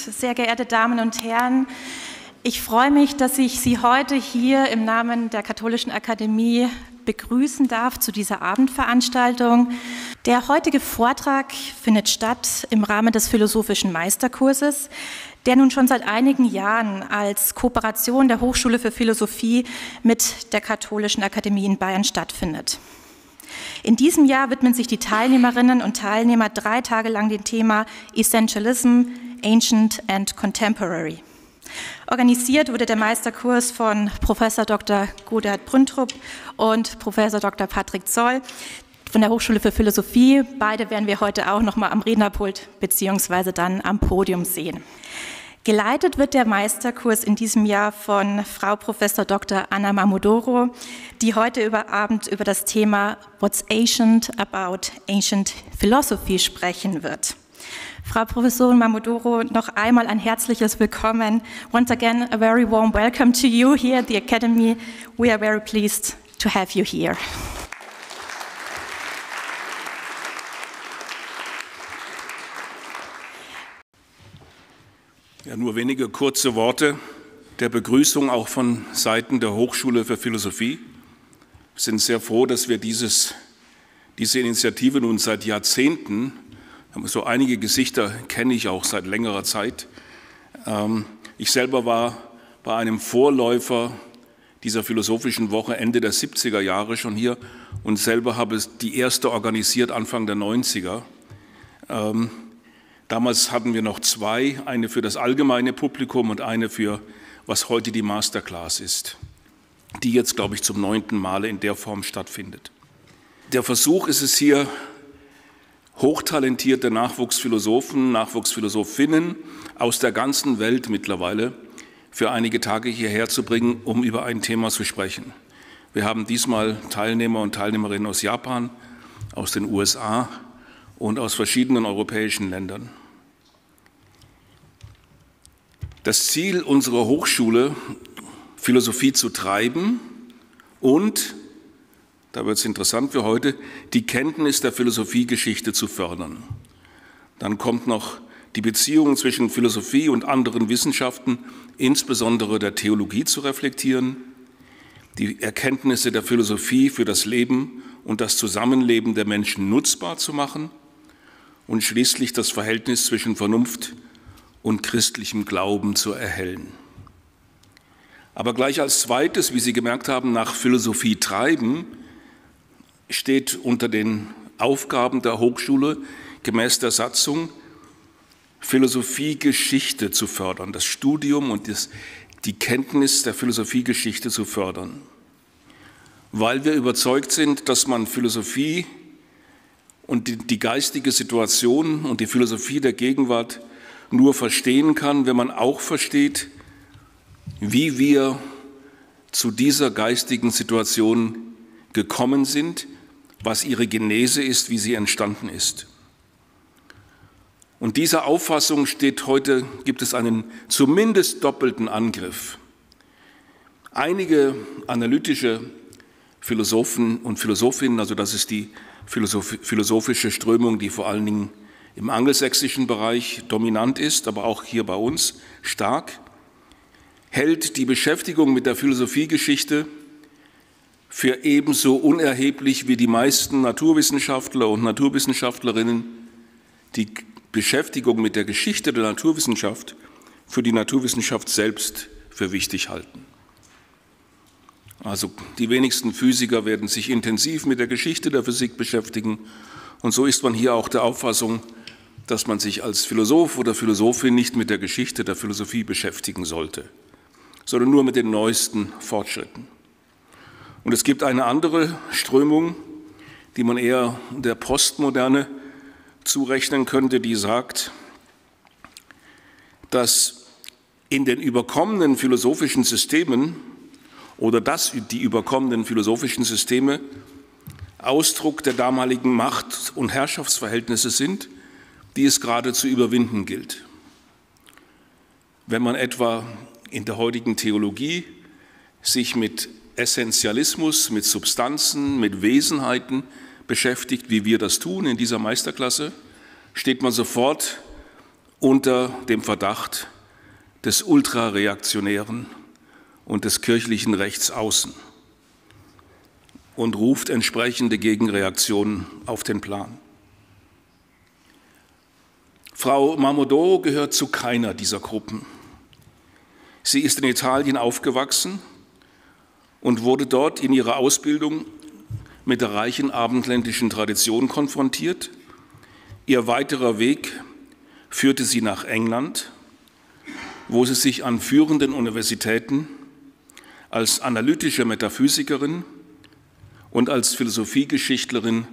sehr geehrte Damen und Herren. Ich freue mich, dass ich Sie heute hier im Namen der Katholischen Akademie begrüßen darf zu dieser Abendveranstaltung. Der heutige Vortrag findet statt im Rahmen des Philosophischen Meisterkurses, der nun schon seit einigen Jahren als Kooperation der Hochschule für Philosophie mit der Katholischen Akademie in Bayern stattfindet. In diesem Jahr widmen sich die Teilnehmerinnen und Teilnehmer 3 Tage lang dem Thema Essentialism, Ancient and Contemporary. Organisiert wurde der Meisterkurs von Professor Dr. Godehard Brüntrup und Professor Dr. Patrick Zoll von der Hochschule für Philosophie. Beide werden wir heute auch noch mal am Rednerpult bzw. dann am Podium sehen. Geleitet wird der Meisterkurs in diesem Jahr von Frau Professor Dr. Anna Marmodoro, die heute Abend über das Thema What's Ancient about Ancient Philosophy sprechen wird. Frau Professorin Marmodoro, noch einmal ein herzliches Willkommen. Once again, a very warm welcome to you here at the Academy. We are very pleased to have you here. Ja, nur wenige kurze Worte der Begrüßung auch von Seiten der Hochschule für Philosophie. Wir sind sehr froh, dass wir diese Initiative nun seit Jahrzehnten, so einige Gesichter kenne ich auch seit längerer Zeit. Ich selber war bei einem Vorläufer dieser philosophischen Woche Ende der 70er Jahre schon hier und selber habe die erste organisiert Anfang der 90er. Damals hatten wir noch 2, eine für das allgemeine Publikum und eine für, was heute die Masterclass ist, die jetzt, glaube ich, zum 9. Male in der Form stattfindet. Der Versuch ist es hier, hochtalentierte Nachwuchsphilosophen, Nachwuchsphilosophinnen aus der ganzen Welt mittlerweile für einige Tage hierher zu bringen, um über ein Thema zu sprechen. Wir haben diesmal Teilnehmer und Teilnehmerinnen aus Japan, aus den USA und aus verschiedenen europäischen Ländern. Das Ziel unserer Hochschule, Philosophie zu treiben und, da wird es interessant für heute, die Kenntnis der Philosophiegeschichte zu fördern. Dann kommt noch die Beziehung zwischen Philosophie und anderen Wissenschaften, insbesondere der Theologie, zu reflektieren, die Erkenntnisse der Philosophie für das Leben und das Zusammenleben der Menschen nutzbar zu machen und schließlich das Verhältnis zwischen Vernunft und christlichem Glauben zu erhellen. Aber gleich als zweites, wie Sie gemerkt haben, nach Philosophie treiben, steht unter den Aufgaben der Hochschule gemäß der Satzung, Philosophiegeschichte zu fördern, das Studium und die Kenntnis der Philosophiegeschichte zu fördern. Weil wir überzeugt sind, dass man Philosophie und die geistige Situation und die Philosophie der Gegenwart nur verstehen kann, wenn man auch versteht, wie wir zu dieser geistigen Situation gekommen sind, was ihre Genese ist, wie sie entstanden ist. Und dieser Auffassung gibt es einen zumindest doppelten Angriff. Einige analytische Philosophen und Philosophinnen, also das ist die philosophische Strömung, die vor allen Dingen im angelsächsischen Bereich dominant ist, aber auch hier bei uns stark, hält die Beschäftigung mit der Philosophiegeschichte für ebenso unerheblich wie die meisten Naturwissenschaftler und Naturwissenschaftlerinnen die Beschäftigung mit der Geschichte der Naturwissenschaft für die Naturwissenschaft selbst für wichtig halten. Also die wenigsten Physiker werden sich intensiv mit der Geschichte der Physik beschäftigen und so ist man hier auch der Auffassung, dass man sich als Philosoph oder Philosophin nicht mit der Geschichte der Philosophie beschäftigen sollte, sondern nur mit den neuesten Fortschritten. Und es gibt eine andere Strömung, die man eher der Postmoderne zurechnen könnte, die sagt, dass in den überkommenen philosophischen Systemen oder dass die überkommenen philosophischen Systeme Ausdruck der damaligen Macht- und Herrschaftsverhältnisse sind, die es gerade zu überwinden gilt. Wenn man etwa in der heutigen Theologie sich mit Essentialismus, mit Substanzen, mit Wesenheiten beschäftigt, wie wir das tun in dieser Meisterklasse, steht man sofort unter dem Verdacht des Ultrareaktionären und des kirchlichen Rechts außen und ruft entsprechende Gegenreaktionen auf den Plan. Frau Marmodoro gehört zu keiner dieser Gruppen. Sie ist in Italien aufgewachsen und wurde dort in ihrer Ausbildung mit der reichen abendländischen Tradition konfrontiert. Ihr weiterer Weg führte sie nach England, wo sie sich an führenden Universitäten als analytische Metaphysikerin und als Philosophiegeschichtlerin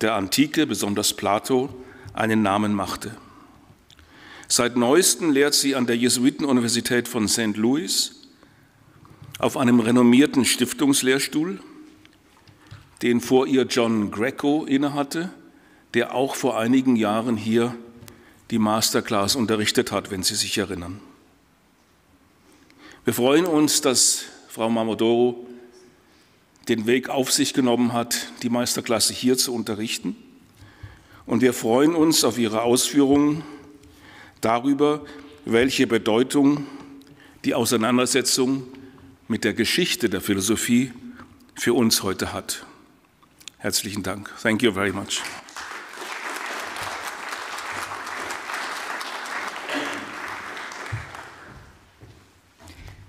der Antike, besonders Plato, einen Namen machte. Seit Neuestem lehrt sie an der Jesuitenuniversität von St. Louis auf einem renommierten Stiftungslehrstuhl, den vor ihr John Greco innehatte, der auch vor einigen Jahren hier die Masterclass unterrichtet hat, wenn Sie sich erinnern. Wir freuen uns, dass Frau Marmodoro den Weg auf sich genommen hat, die Meisterklasse hier zu unterrichten. Und wir freuen uns auf ihre Ausführungen darüber, welche Bedeutung die Auseinandersetzung mit der Geschichte der Philosophie für uns heute hat. Herzlichen Dank. Thank you very much.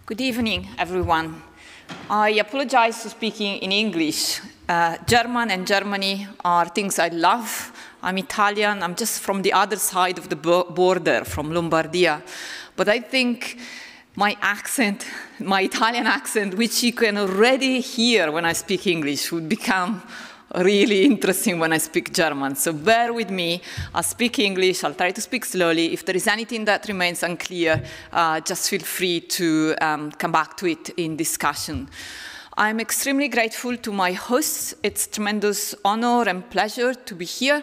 Good evening, everyone. I apologize for speaking in English. German and Germany are things I love. I'm Italian. I'm just from the other side of the border, from Lombardia. But I think my accent, my Italian accent, which you can already hear when I speak English, would become really interesting when I speak German. So bear with me. I'll speak English. I'll try to speak slowly. If there is anything that remains unclear, just feel free to come back to it in discussion. I'm extremely grateful to my hosts. It's a tremendous honor and pleasure to be here.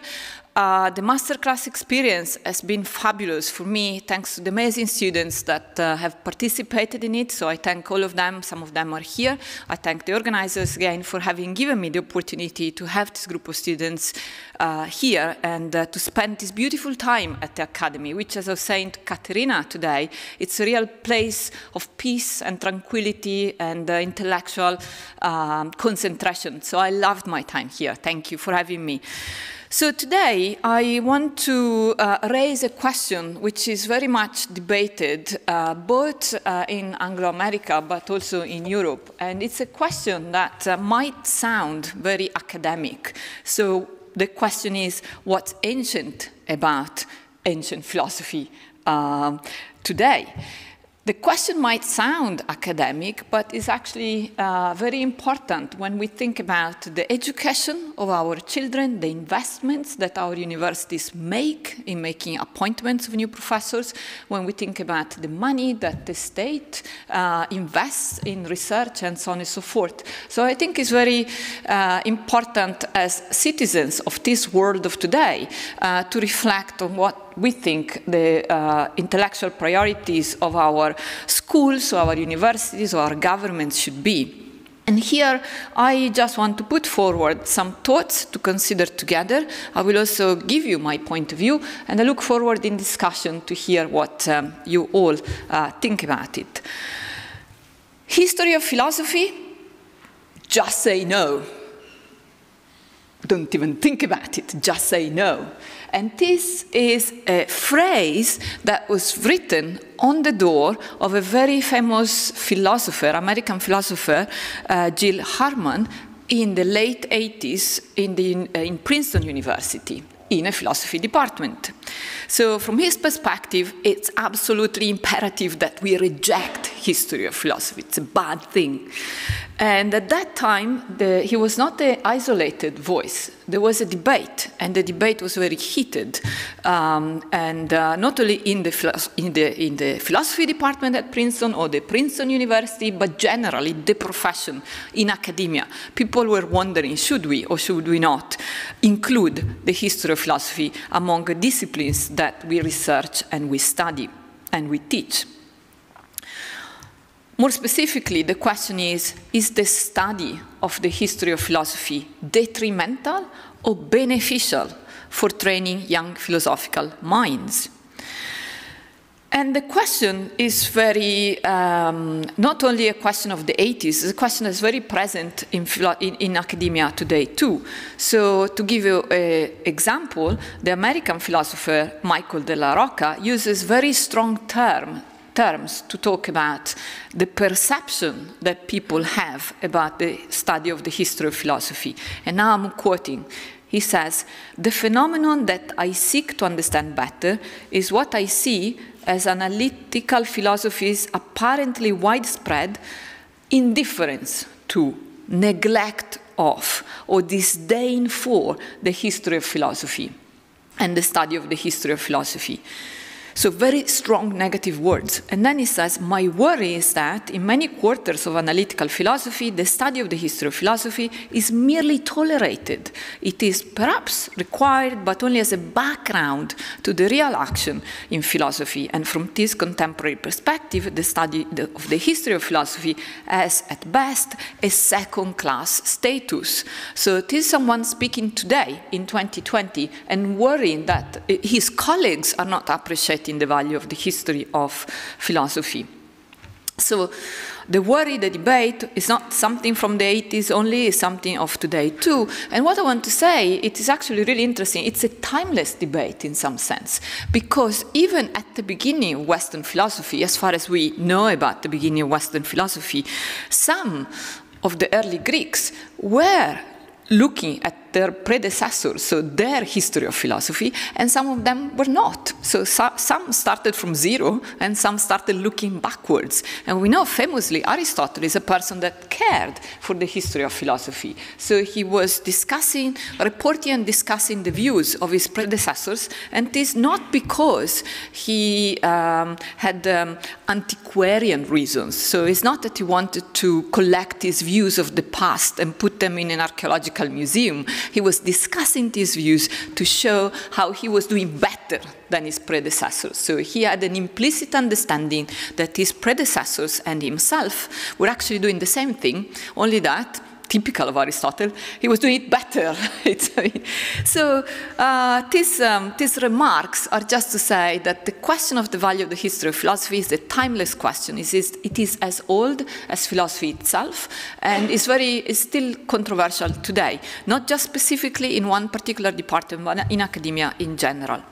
The masterclass experience has been fabulous for me, thanks to the amazing students that have participated in it. So I thank all of them. Some of them are here. I thank the organizers again for having given me the opportunity to have this group of students here and to spend this beautiful time at the Academy, which, as I was saying to Katerina today, it's a real place of peace and tranquility and intellectual concentration. So I loved my time here. Thank you for having me. So today I want to raise a question which is very much debated both in Anglo-America but also in Europe. And it's a question that might sound very academic. So the question is, what's ancient about ancient philosophy today? The question might sound academic, but is actually very important when we think about the education of our children, the investments that our universities make in making appointments of new professors, when we think about the money that the state invests in research and so on and so forth. So I think it's very important as citizens of this world of today to reflect on what we think the intellectual priorities of our schools, or our universities, or our governments should be. And here, I just want to put forward some thoughts to consider together. I will also give you my point of view, and I look forward in discussion to hear what you all think about it. History of philosophy? Just say no. Don't even think about it, just say no. And this is a phrase that was written on the door of a very famous philosopher, American philosopher, Gil Harman, in the late 80s in Princeton University, in a philosophy department. So from his perspective, it's absolutely imperative that we reject history of philosophy. It's a bad thing. And at that time, he was not an isolated voice. There was a debate, and the debate was very heated. And not only in the philosophy department at Princeton or the Princeton University, but generally the profession in academia. People were wondering, should we or should we not include the history of philosophy among the disciplines that we research and we study and we teach. More specifically, the question is the study of the history of philosophy detrimental or beneficial for training young philosophical minds? And the question is very, not only a question of the 80s, it's a question that's very present in academia today too. So to give you an example, the American philosopher Michael de la Roca uses very strong terms to talk about the perception that people have about the study of the history of philosophy. And now I'm quoting. He says, "The phenomenon that I seek to understand better is what I see as analytical philosophy's apparently widespread indifference to, neglect of, or disdain for the history of philosophy and the study of the history of philosophy." So very strong negative words. And then he says, "My worry is that in many quarters of analytical philosophy, the study of the history of philosophy is merely tolerated. It is perhaps required, but only as a background to the real action in philosophy. And from this contemporary perspective, the study of the history of philosophy has, at best, a second-class status." So this is someone speaking today, in 2020, and worrying that his colleagues are not appreciating the value of the history of philosophy. So the worry, the debate, is not something from the 80s only, it's something of today too. And what I want to say, it is actually really interesting. It's a timeless debate in some sense, because even at the beginning of Western philosophy, as far as we know about the beginning of Western philosophy, some of the early Greeks were looking at their predecessors, so their history of philosophy, and some of them were not. So some started from zero, and some started looking backwards. And we know famously Aristotle is a person that cared for the history of philosophy. So he was reporting and discussing the views of his predecessors, and this not because he had antiquarian reasons. So it's not that he wanted to collect his views of the past and put them in an archaeological museum. He was discussing these views to show how he was doing better than his predecessors. So he had an implicit understanding that his predecessors and himself were actually doing the same thing, only that, typical of Aristotle, he was doing it better. So these remarks are just to say that the question of the value of the history of philosophy is a timeless question. It is as old as philosophy itself, and is still controversial today, not just specifically in one particular department, but in academia in general.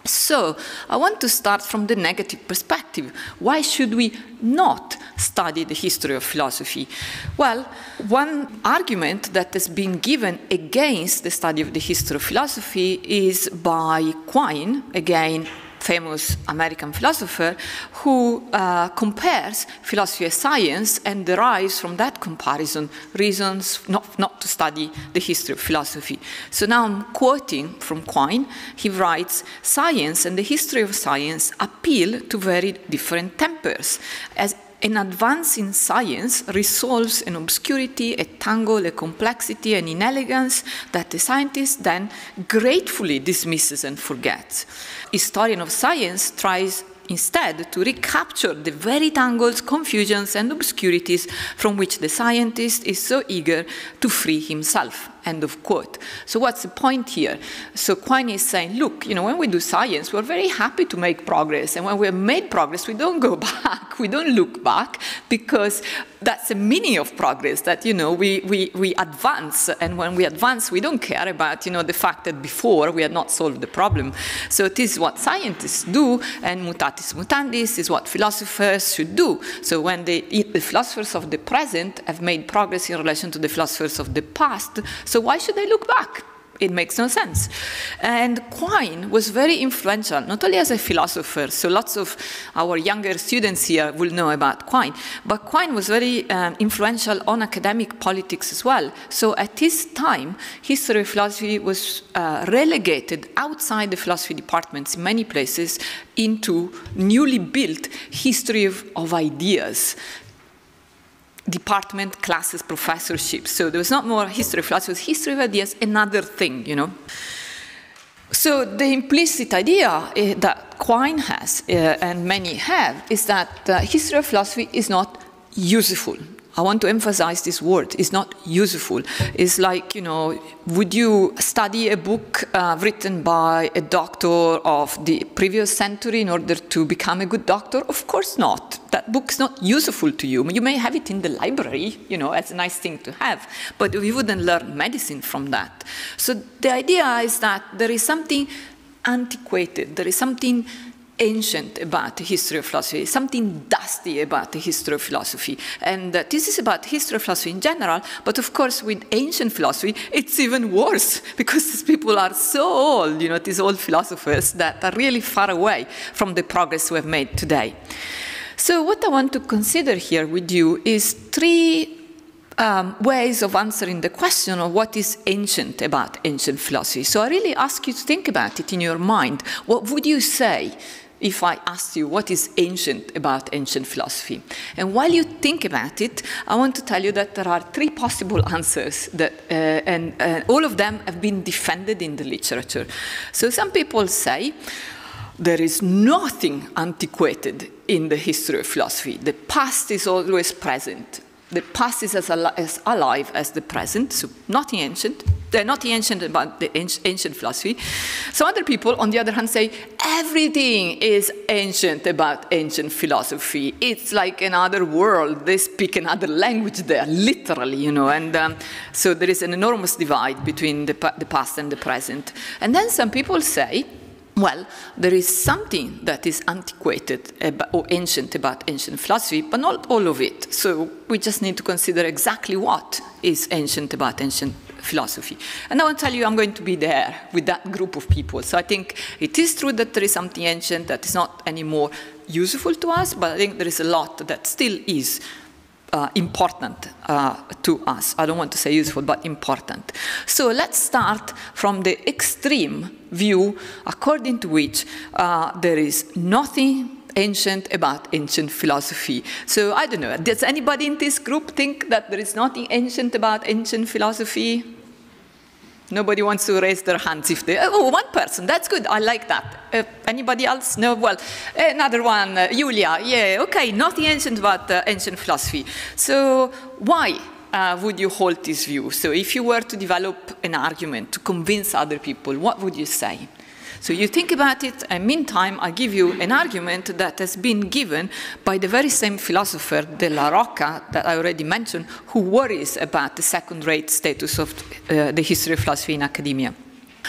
So I want to start from the negative perspective. Why should we not study the history of philosophy? Well, one argument that has been given against the study of the history of philosophy is by Quine, again, famous American philosopher, who compares philosophy as science and derives from that comparison reasons not to study the history of philosophy. So now I'm quoting from Quine. He writes, "Science and the history of science appeal to very different tempers. As an advance in science resolves an obscurity, a tangle, a complexity, an inelegance that the scientist then gratefully dismisses and forgets. Historian of science tries instead to recapture the very tangles, confusions, and obscurities from which the scientist is so eager to free himself." End of quote. So what's the point here? So Quine is saying, look, when we do science, we're very happy to make progress. And when we have made progress, we don't go back. We don't look back, because that's the meaning of progress, that, we advance. And when we advance, we don't care about, the fact that before we had not solved the problem. So this is what scientists do, and mutatis mutandis is what philosophers should do. So when the philosophers of the present have made progress in relation to the philosophers of the past, so why should they look back? It makes no sense. And Quine was very influential, not only as a philosopher, so lots of our younger students here will know about Quine, but Quine was very influential on academic politics as well. So at his time, history of philosophy was relegated outside the philosophy departments in many places into newly built history of ideas. Department, classes, professorships. So there was not more history of philosophy, it was history of ideas, another thing, So the implicit idea that Quine has, and many have, is that history of philosophy is not useful. I want to emphasize this word, is not useful. It's like, you know, would you study a book written by a doctor of the previous century in order to become a good doctor? Of course not. That book is not useful to you. You may have it in the library, you know, as a nice thing to have, but you wouldn't learn medicine from that. So the idea is that there is something antiquated, there is something ancient about the history of philosophy, something dusty about the history of philosophy. And this is about history of philosophy in general, but of course with ancient philosophy, it's even worse, because these people are so old, you know, these old philosophers that are really far away from the progress we have made today. So what I want to consider here with you is three ways of answering the question of what is ancient about ancient philosophy. So I really ask you to think about it in your mind. What would you say if I asked you what is ancient about ancient philosophy? And while you think about it, I want to tell you that there are three possible answers, that, and all of them have been defended in the literature. So some people say there is nothing antiquated in the history of philosophy. The past is always present. The past is as alive as the present, so nothing ancient. They're not ancient about the ancient philosophy. Some other people, on the other hand, say everything is ancient about ancient philosophy. It's like another world. They speak another language there, literally, you know. And so there is an enormous divide between the past and the present. And then some people say, well, there is something that is antiquated or ancient about ancient philosophy, but not all of it. So we just need to consider exactly what is ancient about ancient philosophy. And I will tell you, I'm going to be there with that group of people. So I think it is true that there is something ancient that is not anymore useful to us, but I think there is a lot that still is important to us. I don't want to say useful, but important. So let's start from the extreme view, according to which there is nothing ancient about ancient philosophy. So I don't know, does anybody in this group think that there is nothing ancient about ancient philosophy? Nobody wants to raise their hands if they, oh, one person, that's good, I like that. Anybody else? No, well, another one, Julia, yeah, okay, nothing ancient about ancient philosophy. So why would you hold this view? So if you were to develop an argument to convince other people, what would you say? So you think about it, and meantime, I give you an argument that has been given by the very same philosopher, De La Rocca, that I already mentioned, who worries about the second-rate status of the history of philosophy in academia.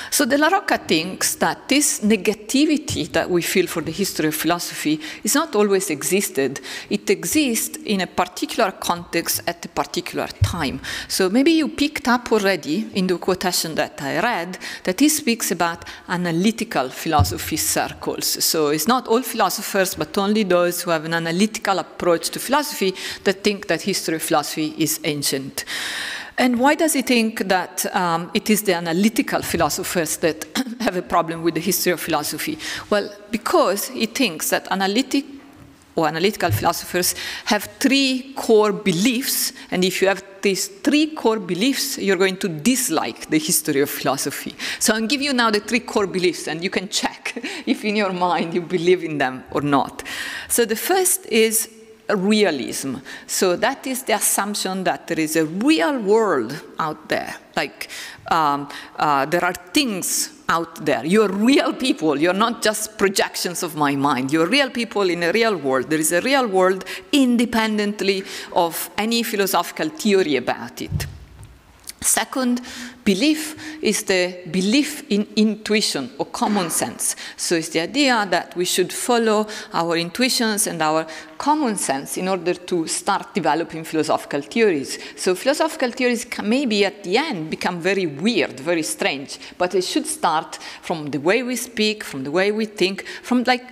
So De La Rocca thinks that this negativity that we feel for the history of philosophy is not always existed. It exists in a particular context at a particular time. So maybe you picked up already in the quotation that I read that he speaks about analytical philosophy circles. So it's not all philosophers, but only those who have an analytical approach to philosophy that think that history of philosophy is ancient. And why does he think that it is the analytical philosophers that have a problem with the history of philosophy? Well, because he thinks that analytical philosophers have three core beliefs, and if you have these three core beliefs, you're going to dislike the history of philosophy. So I'll give you now the three core beliefs, and you can check if in your mind you believe in them or not. So the first is realism. So that is the assumption that there is a real world out there. Like there are things out there. You're real people. You're not just projections of my mind. You're real people in a real world. There is a real world independently of any philosophical theory about it. Second belief is the belief in intuition or common sense. So it's the idea that we should follow our intuitions and our common sense in order to start developing philosophical theories. So philosophical theories can maybe at the end become very weird, very strange, but they should start from the way we speak, from the way we think, from like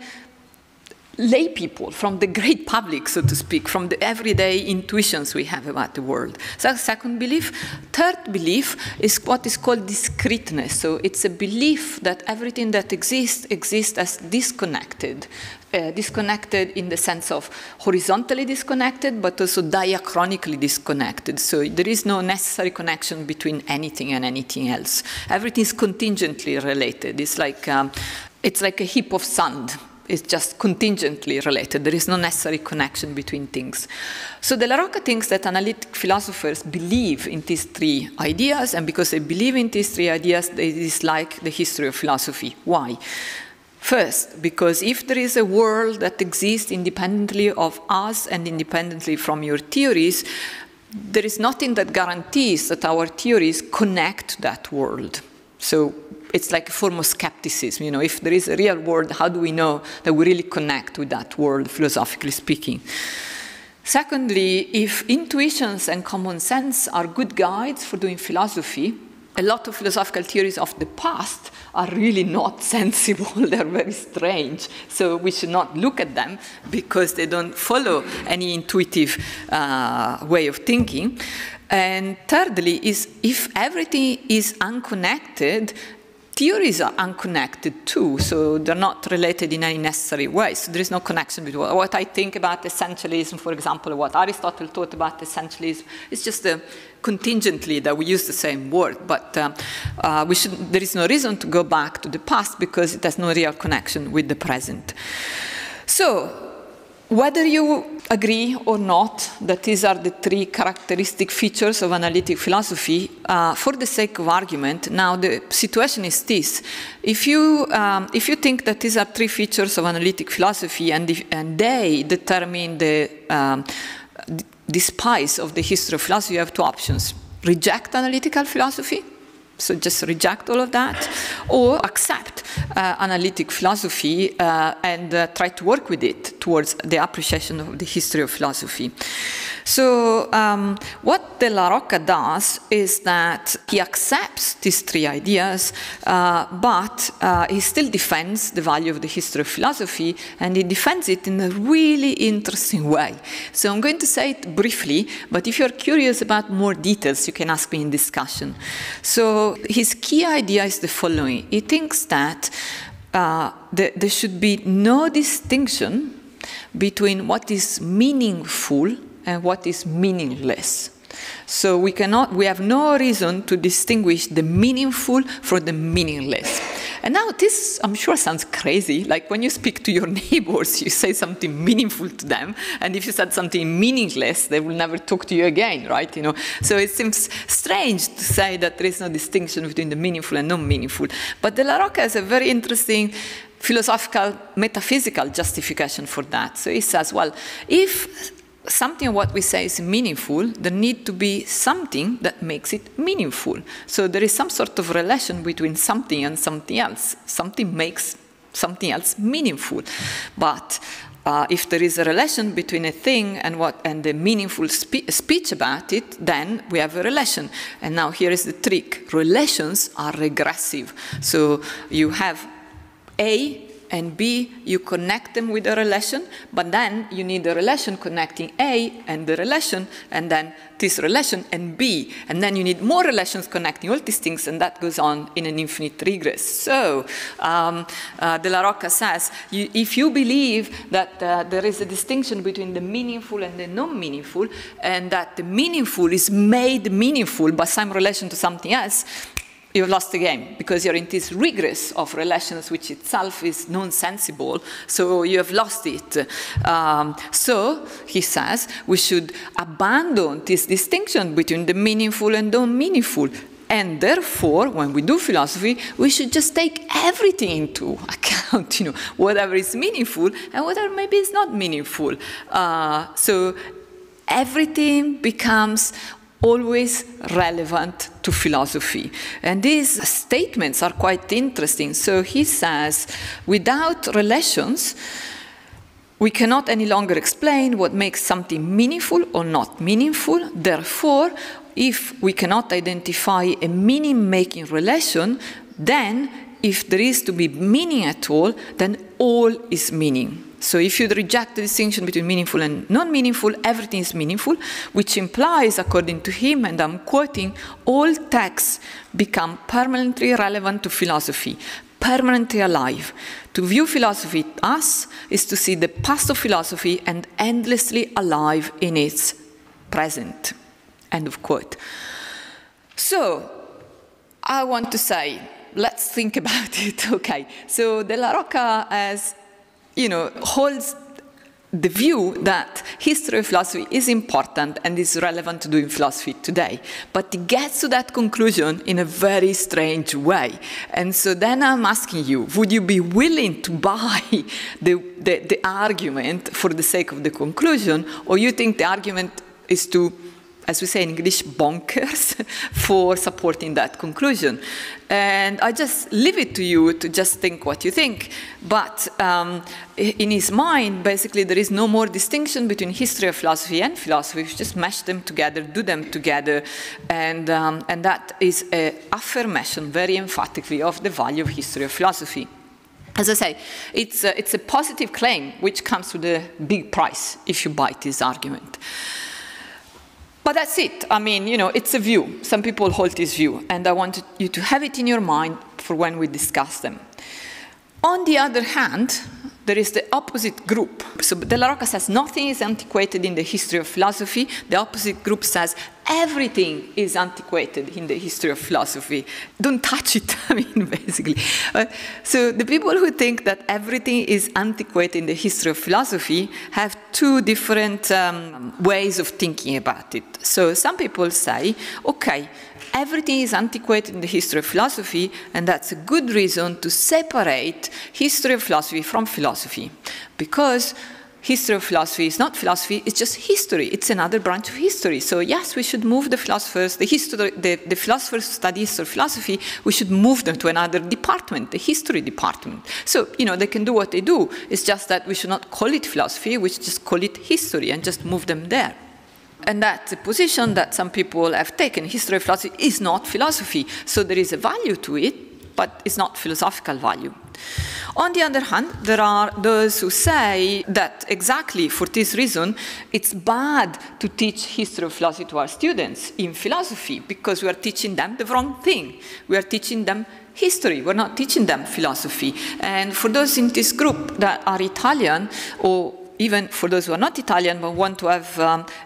lay people, from the great public, so to speak, from the everyday intuitions we have about the world. So that's second belief. Third belief is what is called discreteness. So it's a belief that everything that exists as disconnected. Disconnected in the sense of horizontally disconnected, but also diachronically disconnected. So there is no necessary connection between anything and anything else. Everything is contingently related. It's like a heap of sand. It's just contingently related. There is no necessary connection between things. So De La Rocca thinks that analytic philosophers believe in these three ideas, and because they believe in these three ideas, they dislike the history of philosophy. Why? First, because if there is a world that exists independently of us and independently from your theories, there is nothing that guarantees that our theories connect that world. So it's like a form of skepticism. You know, if there is a real world, how do we know that we really connect with that world, philosophically speaking? Secondly, if intuitions and common sense are good guides for doing philosophy, a lot of philosophical theories of the past are really not sensible. They're very strange. So we should not look at them because they don't follow any intuitive way of thinking. And thirdly, is if everything is unconnected, theories are unconnected too, so they're not related in any necessary way. So there is no connection between what I think about essentialism, for example, or what Aristotle thought about essentialism. It's just contingently that we use the same word, but there is no reason to go back to the past because it has no real connection with the present. So, whether you agree or not that these are the three characteristic features of analytic philosophy, for the sake of argument, now the situation is this. If you think that these are three features of analytic philosophy and they determine the spice of the history of philosophy, you have two options. Reject analytical philosophy, so just reject all of that, or accept analytic philosophy and try to work with it towards the appreciation of the history of philosophy. So what De La Rocca does is that he accepts these three ideas, but he still defends the value of the history of philosophy, and he defends it in a really interesting way. So I'm going to say it briefly, but if you're curious about more details, you can ask me in discussion. So his key idea is the following. He thinks that there should be no distinction between what is meaningful and what is meaningless. So we have no reason to distinguish the meaningful from the meaningless. And now this, I'm sure, sounds crazy. Like when you speak to your neighbors, you say something meaningful to them, and if you said something meaningless, they will never talk to you again, right? You know, so it seems strange to say that there is no distinction between the meaningful and non-meaningful. But De La Rocca has a very interesting philosophical, metaphysical justification for that. So he says, well, if something what we say is meaningful, there needs to be something that makes it meaningful. So there is some sort of relation between something and something else. Something makes something else meaningful. But if there is a relation between a thing and the meaningful speech about it, then we have a relation. And now here is the trick. Relations are regressive. So you have A and B, you connect them with a relation, but then you need a relation connecting A and the relation, and then this relation and B, and then you need more relations connecting all these things, and that goes on in an infinite regress. So De La Rocca says, if you believe that there is a distinction between the meaningful and the non-meaningful, and that the meaningful is made meaningful by some relation to something else, you've lost the game, because you're in this regress of relations which itself is nonsensible, so you have lost it. So, he says, we should abandon this distinction between the meaningful and non-meaningful. And therefore, when we do philosophy, we should just take everything into account, you know, whatever is meaningful and whatever maybe is not meaningful. So everything becomes always relevant to philosophy. And these statements are quite interesting. So he says, without relations, we cannot any longer explain what makes something meaningful or not meaningful. Therefore, if we cannot identify a meaning-making relation, then if there is to be meaning at all, then all is meaning. So if you reject the distinction between meaningful and non-meaningful, everything is meaningful, which implies, according to him, and I'm quoting, all texts become permanently relevant to philosophy, permanently alive. To view philosophy as is to see the past of philosophy and endlessly alive in its present. End of quote. So, I want to say, let's think about it. Okay, so De La Rocca has holds the view that history of philosophy is important and is relevant to doing philosophy today. But it gets to that conclusion in a very strange way. And so then I'm asking you, would you be willing to buy the argument for the sake of the conclusion, or you think the argument is too, as we say in English, bonkers for supporting that conclusion? And I just leave it to you to just think what you think. But in his mind, basically, there is no more distinction between history of philosophy and philosophy. You just mash them together, do them together, and that is an affirmation, very emphatically, of the value of history of philosophy. As I say, it's a positive claim, which comes with a big price if you buy this argument. But that's it. I mean, it's a view. Some people hold this view, and I want you to have it in your mind for when we discuss them. On the other hand, there is the opposite group. So De La Rocca says nothing is antiquated in the history of philosophy. The opposite group says everything is antiquated in the history of philosophy. Don't touch it, I mean, basically. So the people who think that everything is antiquated in the history of philosophy have two different ways of thinking about it. So some people say, okay, everything is antiquated in the history of philosophy, and that's a good reason to separate history of philosophy from philosophy. Because history of philosophy is not philosophy, it's just history. It's another branch of history. So yes, we should move the philosophers, the philosophers who study history of philosophy, we should move them to another department, the history department. So, they can do what they do. It's just that we should not call it philosophy, we should just call it history and just move them there. And that's a position that some people have taken. History of philosophy is not philosophy. So there is a value to it, but it's not philosophical value. On the other hand, there are those who say that exactly for this reason, it's bad to teach history of philosophy to our students in philosophy, because we are teaching them the wrong thing. We are teaching them history. We're not teaching them philosophy. And for those in this group that are Italian, or even for those who are not Italian but want to have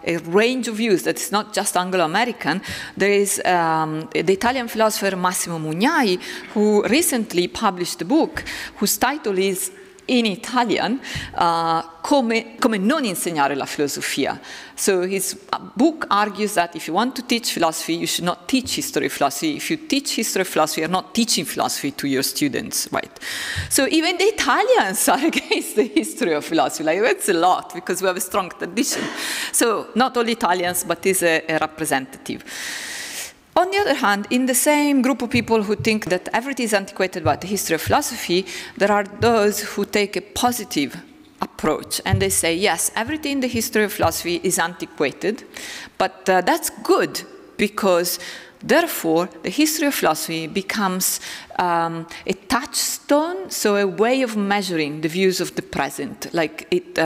a range of views that is not just Anglo-American, there is the Italian philosopher Massimo Mugnai, who recently published a book whose title is, in Italian, come non insegnare la filosofia. So his book argues that if you want to teach philosophy, you should not teach history of philosophy. If you teach history of philosophy, you're not teaching philosophy to your students, right? So even the Italians are against the history of philosophy. Like, that's a lot, because we have a strong tradition. So not all Italians, but is a representative. On the other hand, in the same group of people who think that everything is antiquated about the history of philosophy, there are those who take a positive approach, and they say, yes, everything in the history of philosophy is antiquated, but that's good, because therefore the history of philosophy becomes a touchstone, so a way of measuring the views of the present. Like it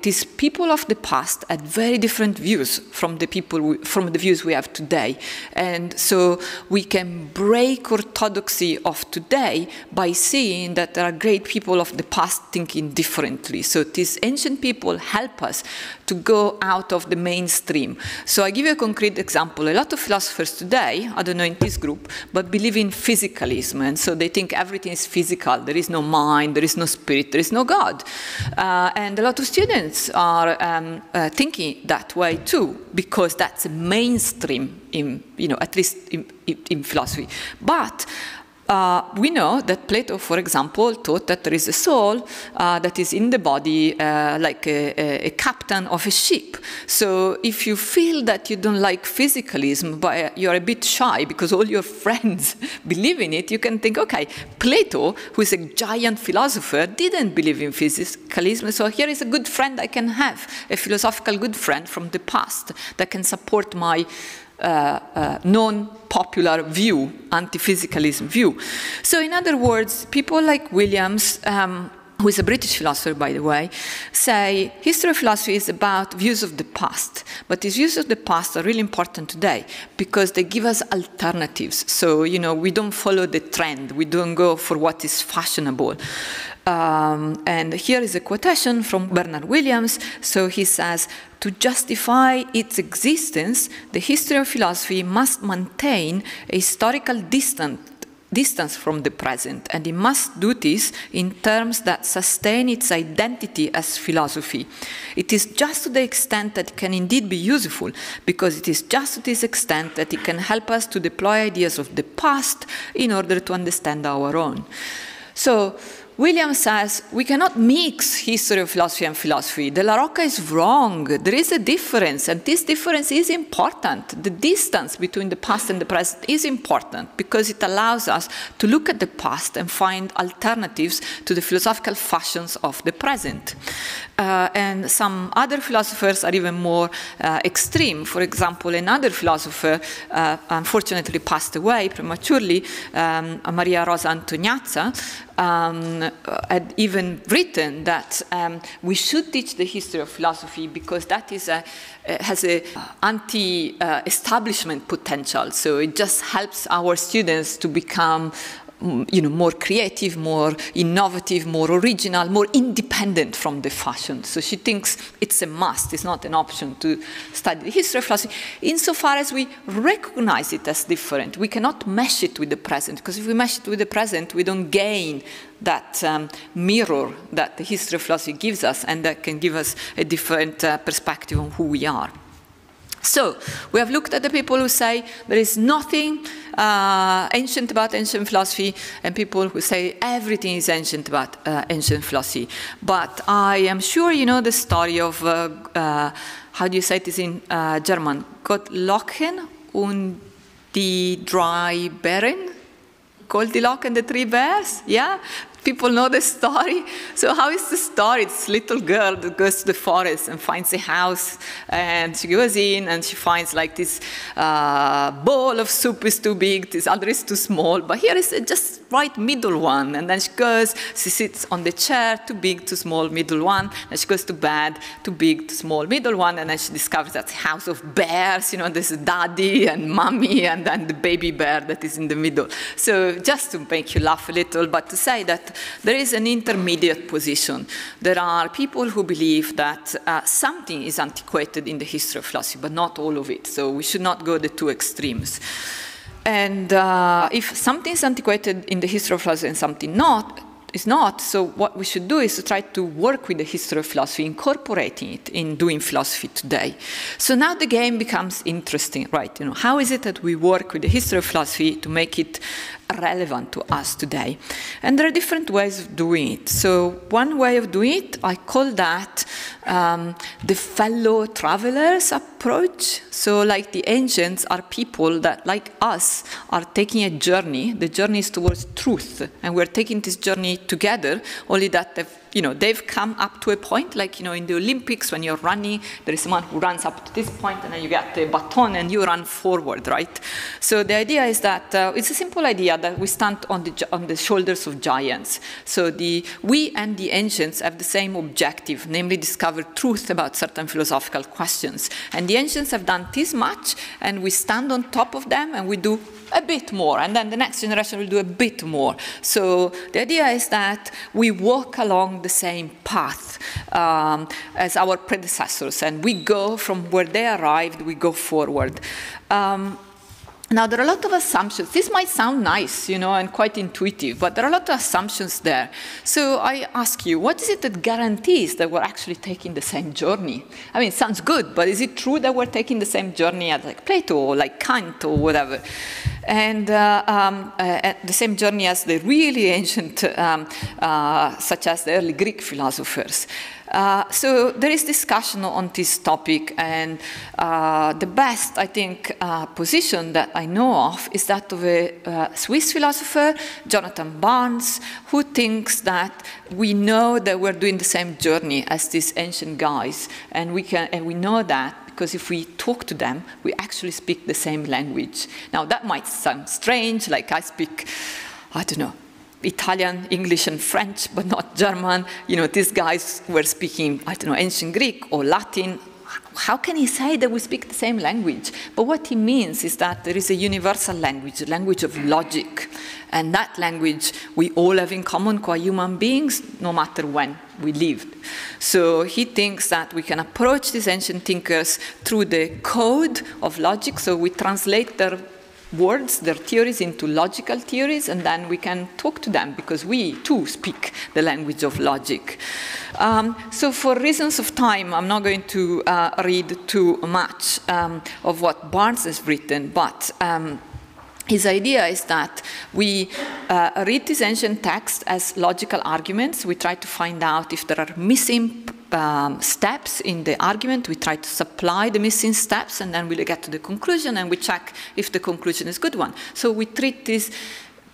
is people of the past had very different views from the views we have today, and so we can break orthodoxy of today by seeing that there are great people of the past thinking differently. So these ancient people help us to go out of the mainstream. So I give you a concrete example. A lot of philosophers today, I don't know in this group, but believe in physicalism, and so they think everything is physical. There is no mind, there is no spirit, there is no God. And a lot of students are thinking that way too, because that's a mainstream in, at least in philosophy. But we know that Plato, for example, taught that there is a soul that is in the body like a captain of a ship. So if you feel that you don't like physicalism, but you're a bit shy because all your friends believe in it, you can think, okay, Plato, who is a giant philosopher, didn't believe in physicalism, so here is a good friend I can have, a philosophical good friend from the past that can support my non-popular view, anti-physicalism view. So in other words, people like Williams, who is a British philosopher, by the way, say history of philosophy is about views of the past. But these views of the past are really important today because they give us alternatives. So, we don't follow the trend. We don't go for what is fashionable. And here is a quotation from Bernard Williams. So he says, to justify its existence, the history of philosophy must maintain a historical distance distance from the present, and it must do this in terms that sustain its identity as philosophy. It is just to the extent that it can indeed be useful, because it is just to this extent that it can help us to deploy ideas of the past in order to understand our own. So William says, we cannot mix history of philosophy and philosophy. De la Rocca is wrong. There is a difference, and this difference is important. The distance between the past and the present is important because it allows us to look at the past and find alternatives to the philosophical fashions of the present. And some other philosophers are even more extreme. For example, another philosopher unfortunately passed away prematurely, Maria Rosa Antoniazza, had even written that we should teach the history of philosophy because that is has an anti-establishment potential. So it just helps our students to become more creative, more innovative, more original, more independent from the fashion. So she thinks it's a must, it's not an option to study the history of philosophy, insofar as we recognize it as different. We cannot mesh it with the present, because if we mesh it with the present, we don't gain that mirror that the history of philosophy gives us, and that can give us a different perspective on who we are. So, we have looked at the people who say there is nothing ancient about ancient philosophy, and people who say everything is ancient about ancient philosophy. But I am sure you know the story of, how do you say it in German? Gottlocken und die drei Bären? Goldilocks and the three bears? Yeah? People know the story. So how is the story? It's a little girl that goes to the forest and finds a house, and she goes in and she finds like this bowl of soup is too big, this other is too small, but here is just right middle one. And then she goes, she sits on the chair, too big, too small, middle one, and she goes to bed, too big, too small, middle one, and then she discovers that house of bears, there's a daddy and mommy, and then the baby bear that is in the middle. So just to make you laugh a little, but to say that there is an intermediate position. There are people who believe that something is antiquated in the history of philosophy, but not all of it. So we should not go the two extremes. And if something is antiquated in the history of philosophy and something is not, so what we should do is to try to work with the history of philosophy, incorporating it in doing philosophy today. So now the game becomes interesting, right? How is it that we work with the history of philosophy to make it relevant to us today? And there are different ways of doing it. So one way of doing it, I call that the fellow travelers approach. So like the ancients are people that, like us, are taking a journey. The journey is towards truth, and we're taking this journey together, only that they've come up to a point, like, in the Olympics, when you're running, there is someone who runs up to this point, and then you get the baton, and you run forward, right? So the idea is that it's a simple idea that we stand on the shoulders of giants. So we and the ancients have the same objective, namely discover truth about certain philosophical questions. And the ancients have done this much, and we stand on top of them, and we do a bit more, and then the next generation will do a bit more. So the idea is that we walk along the same path as our predecessors, and we go from where they arrived, we go forward. Now, there are a lot of assumptions. This might sound nice, and quite intuitive, but there are a lot of assumptions there. So I ask you, what is it that guarantees that we're actually taking the same journey? I mean, it sounds good, but is it true that we're taking the same journey as like Plato or like Kant or whatever? And the same journey as the really ancient, such as the early Greek philosophers. So there is discussion on this topic, and the best, I think, position that I know of is that of a Swiss philosopher, Jonathan Barnes, who thinks that we know that we're doing the same journey as these ancient guys, and we know that because if we talk to them, we actually speak the same language. Now, that might sound strange, like I speak, I don't know, Italian, English, and French, but not German. These guys were speaking, I don't know, ancient Greek or Latin. How can he say that we speak the same language? But what he means is that there is a universal language, a language of logic. And that language we all have in common, qua human beings, no matter when we lived. So he thinks that we can approach these ancient thinkers through the code of logic. So we translate their words, their theories into logical theories, and then we can talk to them because we too speak the language of logic. So for reasons of time, I'm not going to read too much of what Barnes has written, but his idea is that we read these ancient texts as logical arguments. We try to find out if there are missing steps in the argument. We try to supply the missing steps, and then we get to the conclusion, and we check if the conclusion is a good one. So we treat these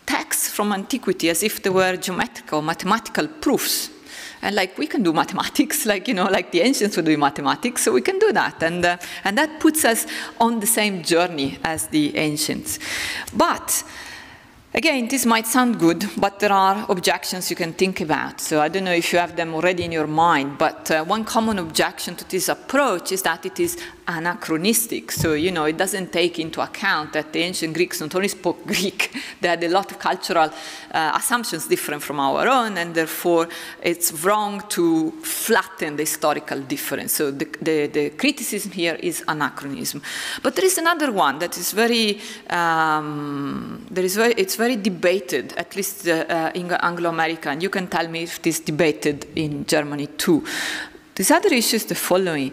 texts from antiquity as if they were geometrical, mathematical proofs. And like we can do mathematics, like, you know, like the ancients would do mathematics, so we can do that. And that puts us on the same journey as the ancients. But again, this might sound good, but there are objections you can think about. So I don't know if you have them already in your mind, but one common objection to this approach is that it is anachronistic. So, you know, it doesn't take into account that the ancient Greeks not only spoke Greek, they had a lot of cultural assumptions different from our own, and therefore it's wrong to flatten the historical difference. So the criticism here is anachronism. But there is another one that is very, it's very debated, at least in Anglo-American. You can tell me if it is debated in Germany too. This other issue is the following.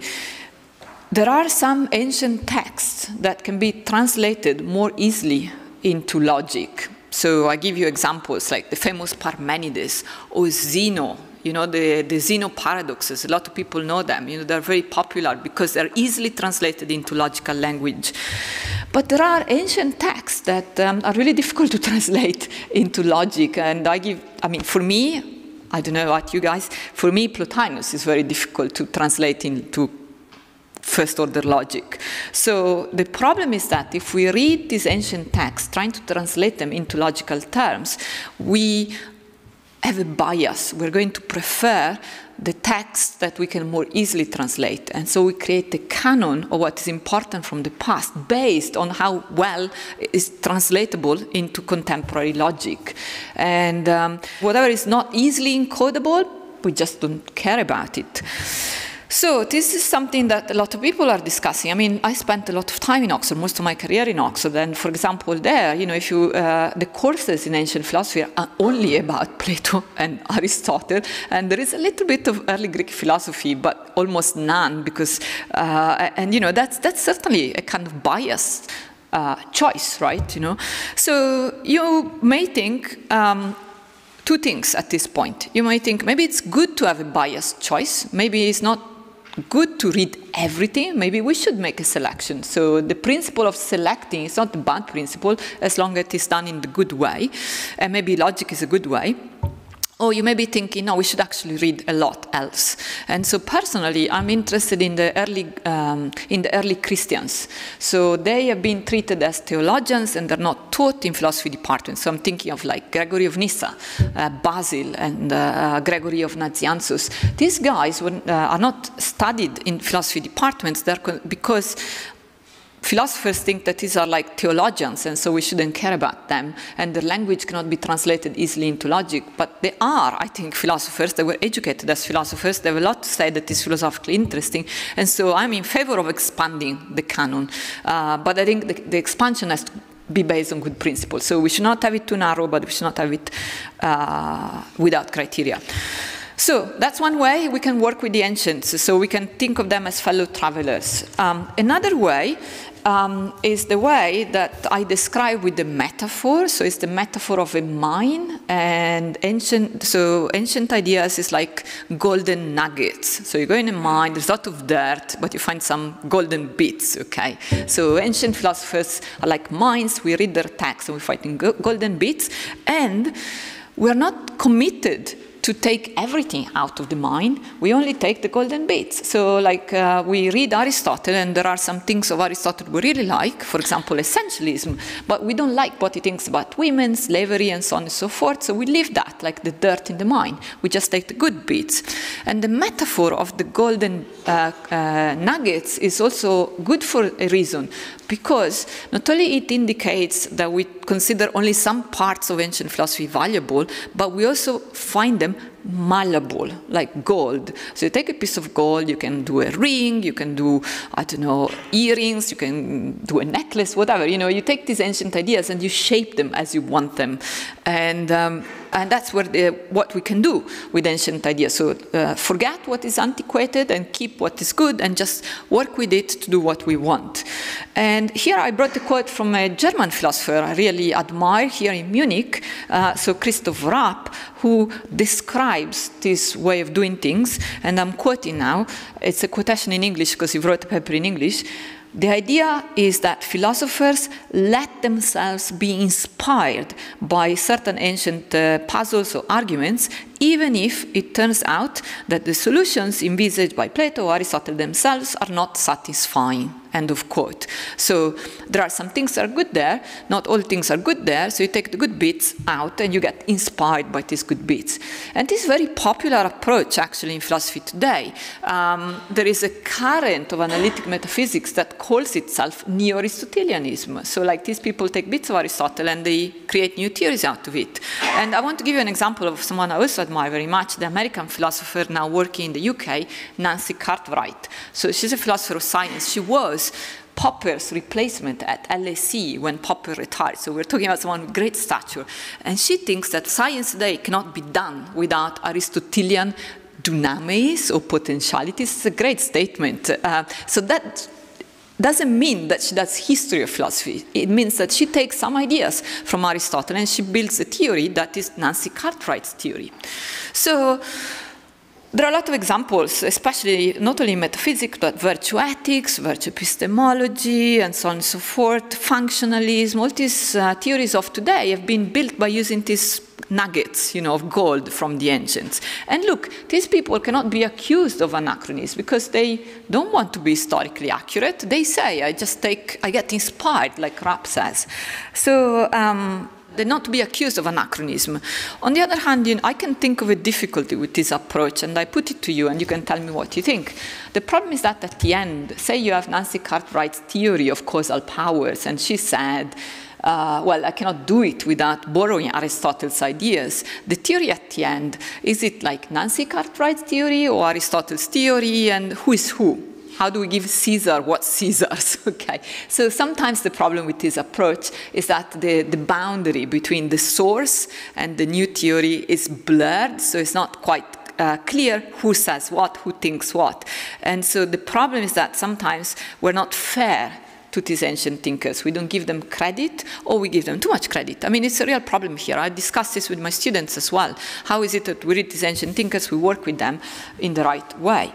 There are some ancient texts that can be translated more easily into logic. So I give you examples like the famous Parmenides or Zeno. You know, the Zeno paradoxes, a lot of people know them. You know, they're very popular because they're easily translated into logical language. But there are ancient texts that are really difficult to translate into logic. And for me, I don't know about you guys, for me, Plotinus is very difficult to translate into first-order logic. So the problem is that if we read these ancient texts, trying to translate them into logical terms, we have a bias. We're going to prefer the texts that we can more easily translate. And so we create a canon of what is important from the past based on how well it is translatable into contemporary logic. And whatever is not easily encodable, we just don't care about it. So this is something that a lot of people are discussing. I mean, I spent a lot of time in Oxford, most of my career in Oxford, and for example there, you know, if you, the courses in ancient philosophy are only about Plato and Aristotle, and there is a little bit of early Greek philosophy, but almost none, because, and you know, that's certainly a kind of biased choice, right, you know. So you may think, two things at this point. You might think maybe it's good to have a biased choice, maybe it's not good to read everything, maybe we should make a selection. So the principle of selecting is not a bad principle as long as it is done in the good way, and maybe logic is a good way. Or you may be thinking, no, we should actually read a lot else. And so personally, I'm interested in the early Christians. So they have been treated as theologians and they're not taught in philosophy departments. So I'm thinking of like Gregory of Nyssa, Basil, and Gregory of Nazianzus. These guys are not studied in philosophy departments because philosophers think that these are like theologians, and so we shouldn't care about them, and their language cannot be translated easily into logic. But they are, I think, philosophers. They were educated as philosophers. They have a lot to say that is philosophically interesting, and so I'm in favor of expanding the canon. But I think the expansion has to be based on good principles. So we should not have it too narrow, but we should not have it without criteria. So that's one way we can work with the ancients, so we can think of them as fellow travelers. Another way is the way that I describe with the metaphor. So it's the metaphor of a mine, and ancient ideas is like golden nuggets. So you go in a mine, there's a lot of dirt, but you find some golden bits, okay? So ancient philosophers are like mines. We read their texts and we find golden bits, and we're not committed to take everything out of the mine. We only take the golden bits. So like we read Aristotle, and there are some things of Aristotle we really like, for example, essentialism, but we don't like what he thinks about women, slavery, and so on and so forth, so we leave that, like the dirt in the mine. We just take the good bits. And the metaphor of the golden nuggets is also good for a reason, because not only it indicates that we consider only some parts of ancient philosophy valuable, but we also find them malleable, like gold. So you take a piece of gold, you can do a ring, you can do, I don't know, earrings, you can do a necklace, whatever. You know, you take these ancient ideas and you shape them as you want them. And that's what we can do with ancient ideas. So forget what is antiquated and keep what is good and just work with it to do what we want. And here I brought a quote from a German philosopher I really admire here in Munich, so Christoph Rapp, who describes this way of doing things. And I'm quoting now. It's a quotation in English because he wrote a paper in English. The idea is that philosophers let themselves be inspired by certain ancient puzzles or arguments, even if it turns out that the solutions envisaged by Plato or Aristotle themselves are not satisfying. End of quote. So there are some things that are good there, not all things are good there, so you take the good bits out and you get inspired by these good bits. And this is a very popular approach actually in philosophy today. There is a current of analytic metaphysics that calls itself neo-Aristotelianism. So like these people take bits of Aristotle and they create new theories out of it. And I want to give you an example of someone I also admire very much, the American philosopher now working in the UK, Nancy Cartwright. So she's a philosopher of science. She was Popper's replacement at LSE when Popper retired. So we're talking about someone with great stature. And she thinks that science today cannot be done without Aristotelian dunamis or potentialities. It's a great statement. So that doesn't mean that she does history of philosophy. It means that she takes some ideas from Aristotle and she builds a theory that is Nancy Cartwright's theory. So there are a lot of examples, especially not only in metaphysics, but virtue ethics, virtue epistemology, and so on and so forth, functionalism. All these theories of today have been built by using these nuggets, you know, of gold from the ancients. And look, these people cannot be accused of anachronism because they don't want to be historically accurate. They say, I get inspired, like Rapp says. So they're not to be accused of anachronism. On the other hand, you know, I can think of a difficulty with this approach, and I put it to you, and you can tell me what you think. The problem is that at the end, say you have Nancy Cartwright's theory of causal powers, and she said, well, I cannot do it without borrowing Aristotle's ideas. The theory at the end, is it like Nancy Cartwright's theory or Aristotle's theory, and who is who? How do we give Caesar what's Caesar's? Okay. So sometimes the problem with this approach is that the boundary between the source and the new theory is blurred, so it's not quite clear who says what, who thinks what. And so the problem is that sometimes we're not fair to these ancient thinkers. We don't give them credit, or we give them too much credit. I mean, it's a real problem here. I discuss this with my students as well. How is it that we read these ancient thinkers, we work with them in the right way?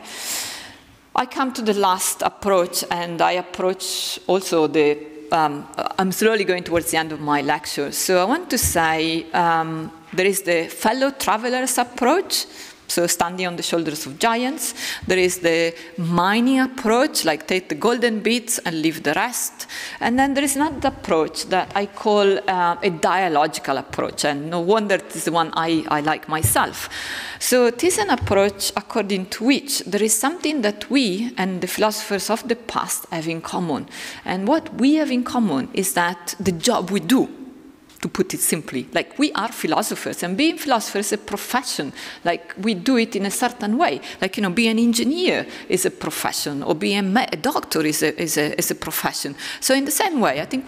I come to the last approach, and I approach also the, I'm slowly going towards the end of my lecture. So I want to say there is the fellow travelers approach, so standing on the shoulders of giants. There is the mining approach, like take the golden bits and leave the rest. And then there is another approach that I call a dialogical approach, and no wonder it is the one I like myself. So it is an approach according to which there is something that we and the philosophers of the past have in common. And what we have in common is that the job we do, to put it simply, like we are philosophers, and being philosophers is a profession. Like we do it in a certain way. Like, you know, being an engineer is a profession, or being a doctor is a profession. So in the same way, I think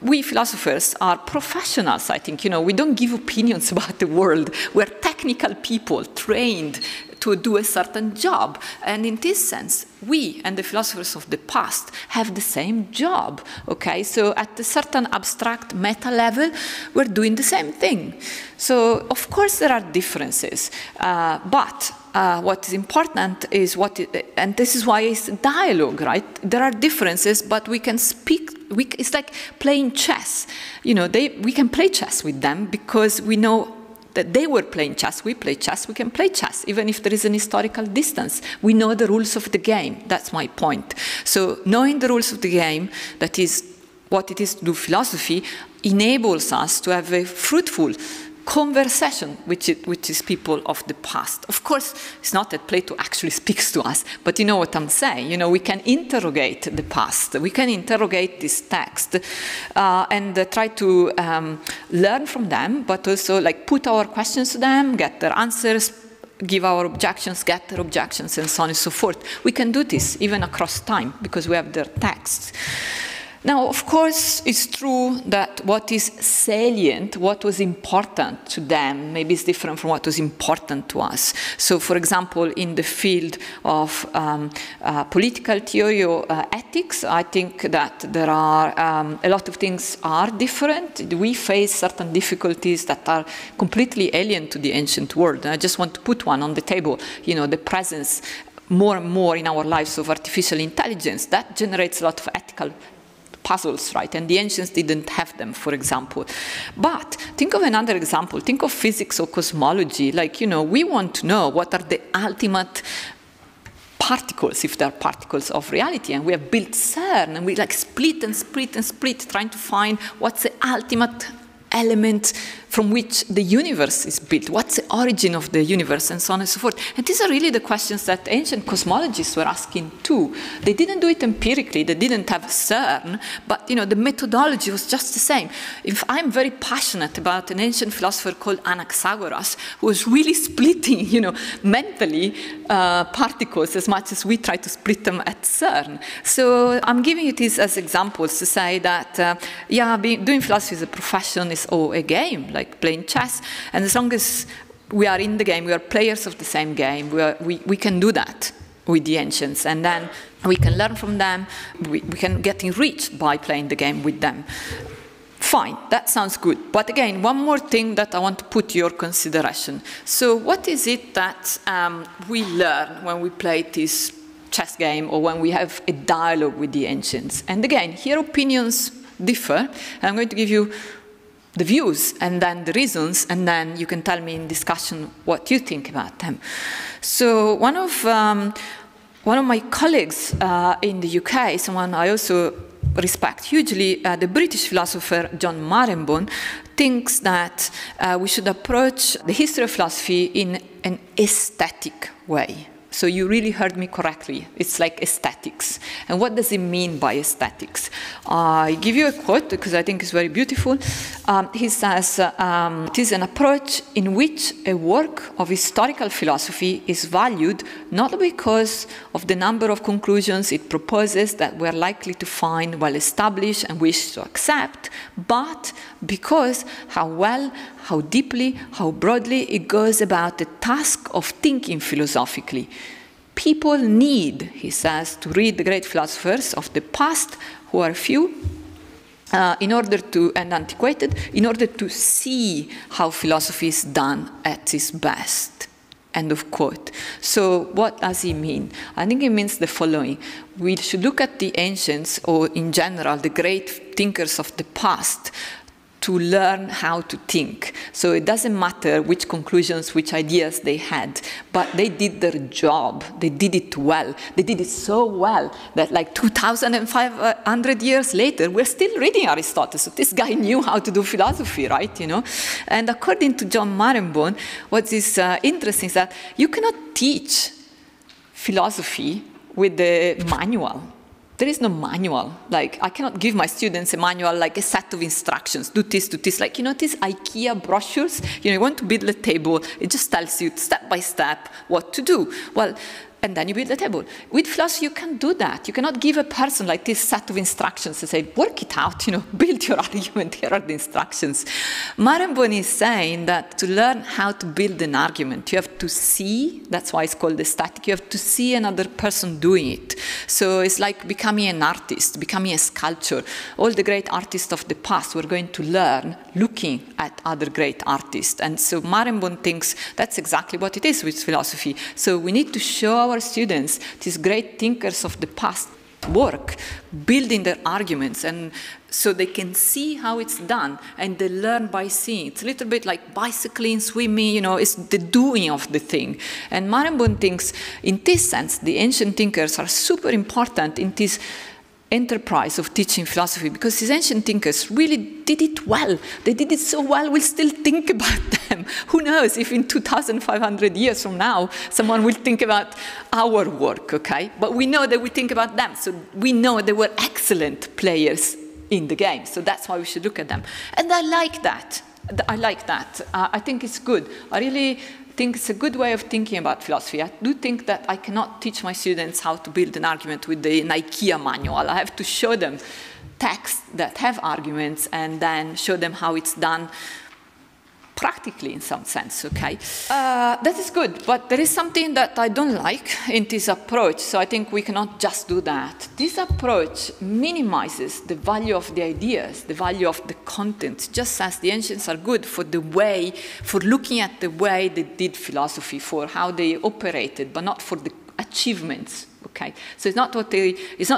we philosophers are professionals, I think. You know, we don't give opinions about the world. We're technical people trained to do a certain job. And in this sense, we and the philosophers of the past have the same job, okay? So at a certain abstract meta level, we're doing the same thing. So of course there are differences, but what is important is and this is why it's dialogue, right? There are differences, but we can speak. It's like playing chess. You know, we can play chess with them because we know that they were playing chess, we play chess, we can play chess, even if there is an historical distance. We know the rules of the game. That's my point. So knowing the rules of the game, that is what it is to do philosophy, enables us to have a fruitful conversation, which is people of the past. Of course, it's not that Plato actually speaks to us, but you know what I'm saying. You know, we can interrogate the past. We can interrogate this text and try to learn from them, but also like put our questions to them, get their answers, give our objections, get their objections, and so on and so forth. We can do this even across time because we have their texts. Now, of course, it's true that what is salient, what was important to them, maybe is different from what was important to us. So, for example, in the field of political theory or ethics, I think that there are a lot of things are different. We face certain difficulties that are completely alien to the ancient world. And I just want to put one on the table, you know, the presence more and more in our lives of artificial intelligence. That generates a lot of ethical puzzles, right? And the ancients didn't have them, for example. But think of another example. Think of physics or cosmology. Like, you know, we want to know what are the ultimate particles, if they're particles of reality. And we have built CERN, and we like split and split and split, trying to find what's the ultimate element from which the universe is built, what's the origin of the universe, and so on and so forth. And these are really the questions that ancient cosmologists were asking too. They didn't do it empirically, they didn't have CERN, but you know, the methodology was just the same. If I'm very passionate about an ancient philosopher called Anaxagoras, who was really splitting, you know, mentally particles as much as we try to split them at CERN. So I'm giving you these as examples to say that, yeah, doing philosophy as a profession is all a game, like playing chess, and as long as we are in the game, we are players of the same game, we can do that with the ancients, and then we can learn from them, we can get enriched by playing the game with them. Fine, that sounds good. But again, one more thing that I want to put to your consideration. So what is it that we learn when we play this chess game or when we have a dialogue with the ancients? And again, here opinions differ. I'm going to give you the views and then the reasons, and then you can tell me in discussion what you think about them. So one of my colleagues in the UK, someone I also respect hugely, the British philosopher John Marembourne, thinks that we should approach the history of philosophy in an aesthetic way. So you really heard me correctly. It's like aesthetics. And what does it mean by aesthetics? I give you a quote because I think it's very beautiful. He says, it is an approach in which a work of historical philosophy is valued not because of the number of conclusions it proposes that we are likely to find well established and wish to accept, but because how well, how deeply, how broadly it goes about the task of thinking philosophically. People need, he says, to read the great philosophers of the past, who are few, and antiquated, in order to see how philosophy is done at its best. End of quote. So what does he mean? I think it means the following. We should look at the ancients, or in general, the great thinkers of the past, to learn how to think. So it doesn't matter which conclusions, which ideas they had, but they did their job. They did it well. They did it so well that like 2,500 years later, we're still reading Aristotle. So this guy knew how to do philosophy, right? You know? And according to John Marembourne, what is interesting is that you cannot teach philosophy with the manual. There is no manual. Like, I cannot give my students a manual, like a set of instructions. Do this, do this. Like, you know, these IKEA brochures? You know, you want to build a table. It just tells you step by step what to do. Well, and then you build the table. With philosophy, you can't do that. You cannot give a person like this set of instructions and say, work it out, you know, build your argument, here are the instructions. Marembourne is saying that to learn how to build an argument, you have to see, that's why it's called aesthetic, you have to see another person doing it. So it's like becoming an artist, becoming a sculptor. All the great artists of the past were going to learn looking at other great artists. And so Marembourne thinks that's exactly what it is with philosophy. So we need to show our students, these great thinkers of the past, work, building their arguments, and so they can see how it's done, and they learn by seeing. It's a little bit like bicycling, swimming, you know, it's the doing of the thing. And Marembourne thinks, in this sense, the ancient thinkers are super important in this enterprise of teaching philosophy, because these ancient thinkers really did it well. They did it so well, we'll still think about them. Who knows if in 2,500 years from now, someone will think about our work, okay? But we know that we think about them, so we know they were excellent players in the game, so that's why we should look at them. And I like that. I like that. I think it's good. I really think it's a good way of thinking about philosophy. I do think that I cannot teach my students how to build an argument with the IKEA manual. I have to show them texts that have arguments and then show them how it's done practically in some sense, okay? That is good, but there is something that I don't like in this approach, so I think we cannot just do that. This approach minimizes the value of the ideas, the value of the content, just as the ancients are good for the way, for looking at the way they did philosophy, for how they operated, but not for the achievements. Okay, so it's not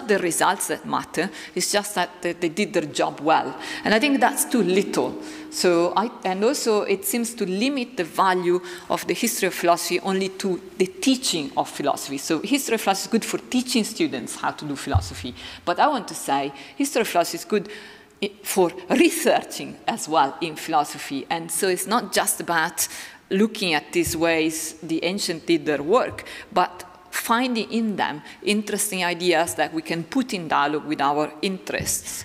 the results that matter. It's just that they did their job well, and I think that's too little. So, and also it seems to limit the value of the history of philosophy only to the teaching of philosophy. So, history of philosophy is good for teaching students how to do philosophy, but I want to say history of philosophy is good for researching as well in philosophy, and so it's not just about looking at these ways the ancients did their work, but finding in them interesting ideas that we can put in dialogue with our interests.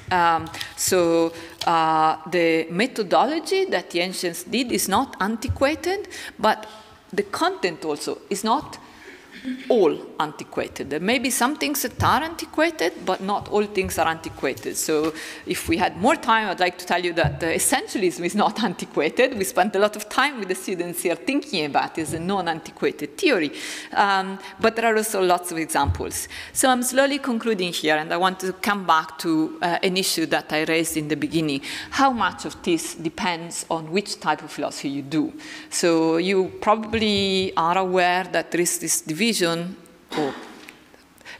The methodology that the ancients did is not antiquated, but the content also is not all antiquated. There may be some things that are antiquated, but not all things are antiquated. So if we had more time, I'd like to tell you that essentialism is not antiquated. We spent a lot of time with the students here thinking about it as a non-antiquated theory. But there are also lots of examples. So I'm slowly concluding here, and I want to come back to an issue that I raised in the beginning. How much of this depends on which type of philosophy you do? So you probably are aware that there is this division.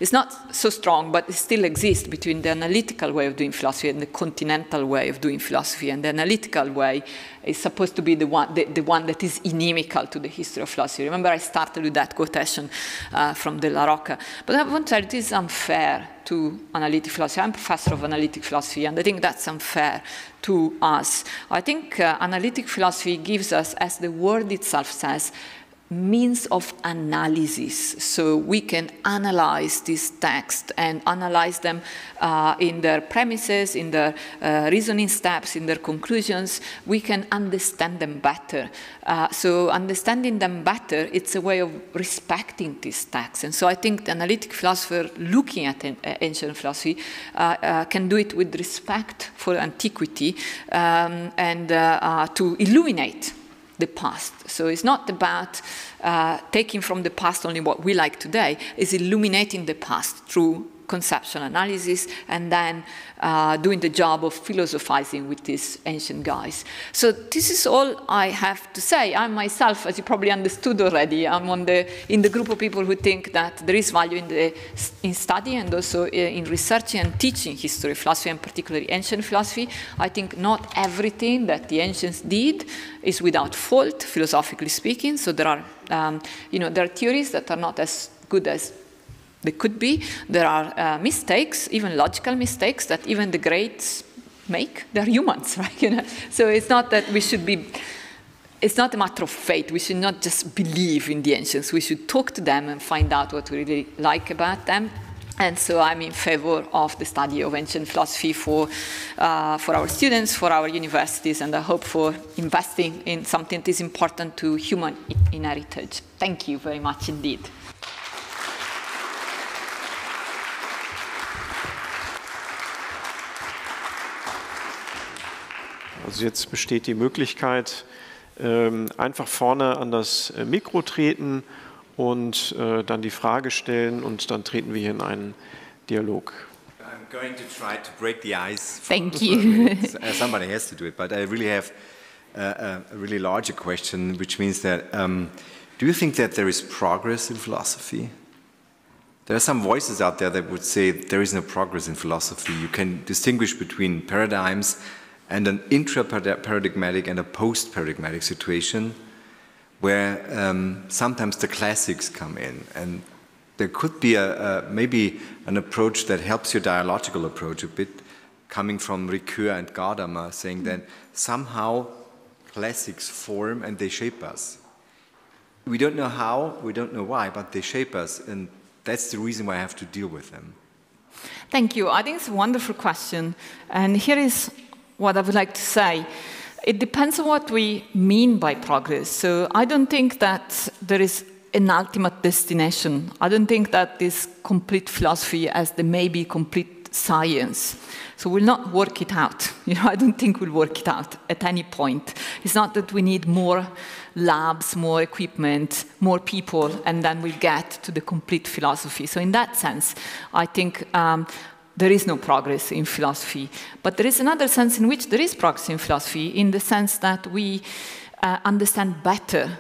It's not so strong, but it still exists between the analytical way of doing philosophy and the continental way of doing philosophy. And the analytical way is supposed to be the one that is inimical to the history of philosophy. Remember, I started with that quotation from De La Rocca. But I want to tell you, this is unfair to analytic philosophy. I'm a professor of analytic philosophy, and I think that's unfair to us. I think analytic philosophy gives us, as the word itself says, means of analysis. So we can analyze these texts and analyze them in their premises, in their reasoning steps, in their conclusions. We can understand them better. So understanding them better, it's a way of respecting these texts. And so I think the analytic philosopher looking at ancient philosophy can do it with respect for antiquity and to illuminate the past. So it's not about taking from the past only what we like today, it's illuminating the past through conceptual analysis and then doing the job of philosophizing with these ancient guys. So this is all I have to say. I myself, as you probably understood already, I'm in the group of people who think that there is value in study and also in researching and teaching history of philosophy, and particularly ancient philosophy. I think not everything that the ancients did is without fault, philosophically speaking. So there are, there are theories that are not as good as they could be. There are mistakes, even logical mistakes, that even the greats make. They're humans, right? So it's not that we should be. It's not a matter of faith. We should not just believe in the ancients. We should talk to them and find out what we really like about them. And so I'm in favor of the study of ancient philosophy for our students, for our universities, and I hope for investing in something that is important to human heritage. Thank you very much indeed. Also jetzt besteht die Möglichkeit, einfach vorne an das Mikro treten und dann die Frage stellen, und dann treten wir hier in einen Dialog. I'm going to try to break the ice. Thank you. Somebody has to do it, but I really have a really larger question, which means that do you think that there is progress in philosophy? There are some voices out there that would say there is no progress in philosophy. You can distinguish between paradigms and an intra-paradigmatic and a post-paradigmatic situation where sometimes the classics come in. And there could be maybe an approach that helps your dialogical approach a bit, coming from Ricoeur and Gadamer, saying that somehow classics form and they shape us. We don't know how, we don't know why, but they shape us, and that's the reason why I have to deal with them. Thank you. I think it's a wonderful question. And here is what I would like to say. It depends on what we mean by progress. So I don't think that there is an ultimate destination. I don't think that this complete philosophy as the maybe complete science. So we'll not work it out. I don't think we'll work it out at any point. It's not that we need more labs, more equipment, more people, and then we'll get to the complete philosophy. So in that sense, I think there is no progress in philosophy. But there is another sense in which there is progress in philosophy, in the sense that we understand better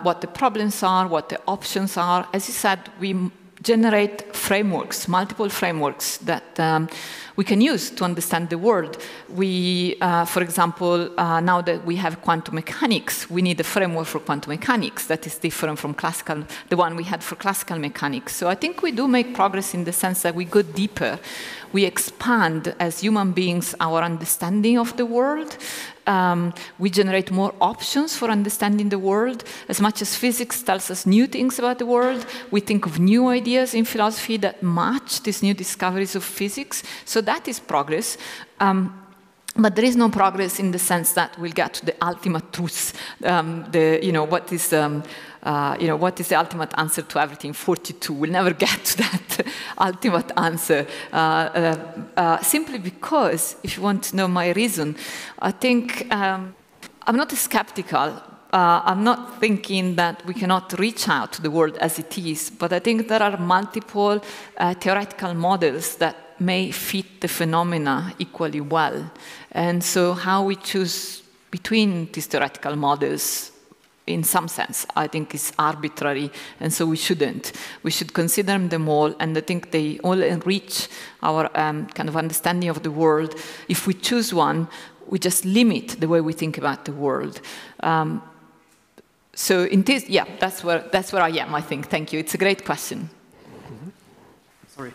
what the problems are, what the options are. As you said, we generate frameworks, multiple frameworks that we can use to understand the world. We, for example, now that we have quantum mechanics, we need a framework for quantum mechanics that is different from classical, the one we had for classical mechanics. So I think we do make progress in the sense that we go deeper. We expand as human beings our understanding of the world. We generate more options for understanding the world. As much as physics tells us new things about the world, we think of new ideas in philosophy that match these new discoveries of physics. So that is progress. But there is no progress in the sense that we'll get to the ultimate truth. What is the ultimate answer to everything? 42. We'll never get to that ultimate answer. Simply because, if you want to know my reason, I think I'm not skeptical. I'm not thinking that we cannot reach out to the world as it is, but I think there are multiple theoretical models that may fit the phenomena equally well. And so how we choose between these theoretical models, in some sense, I think is arbitrary, and so we shouldn't. We should consider them all, and I think they all enrich our kind of understanding of the world. If we choose one, we just limit the way we think about the world. So in this, yeah, that's where I am, I think. Thank you. It's a great question. Sorry.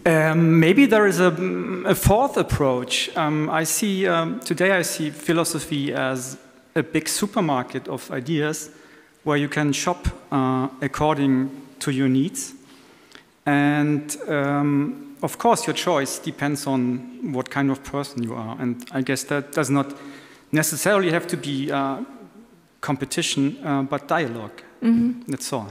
Maybe there is a fourth approach. Today I see philosophy as a big supermarket of ideas where you can shop according to your needs. And of course, your choice depends on what kind of person you are. And I guess that does not necessarily have to be competition, but dialogue. Mm-hmm. That's all.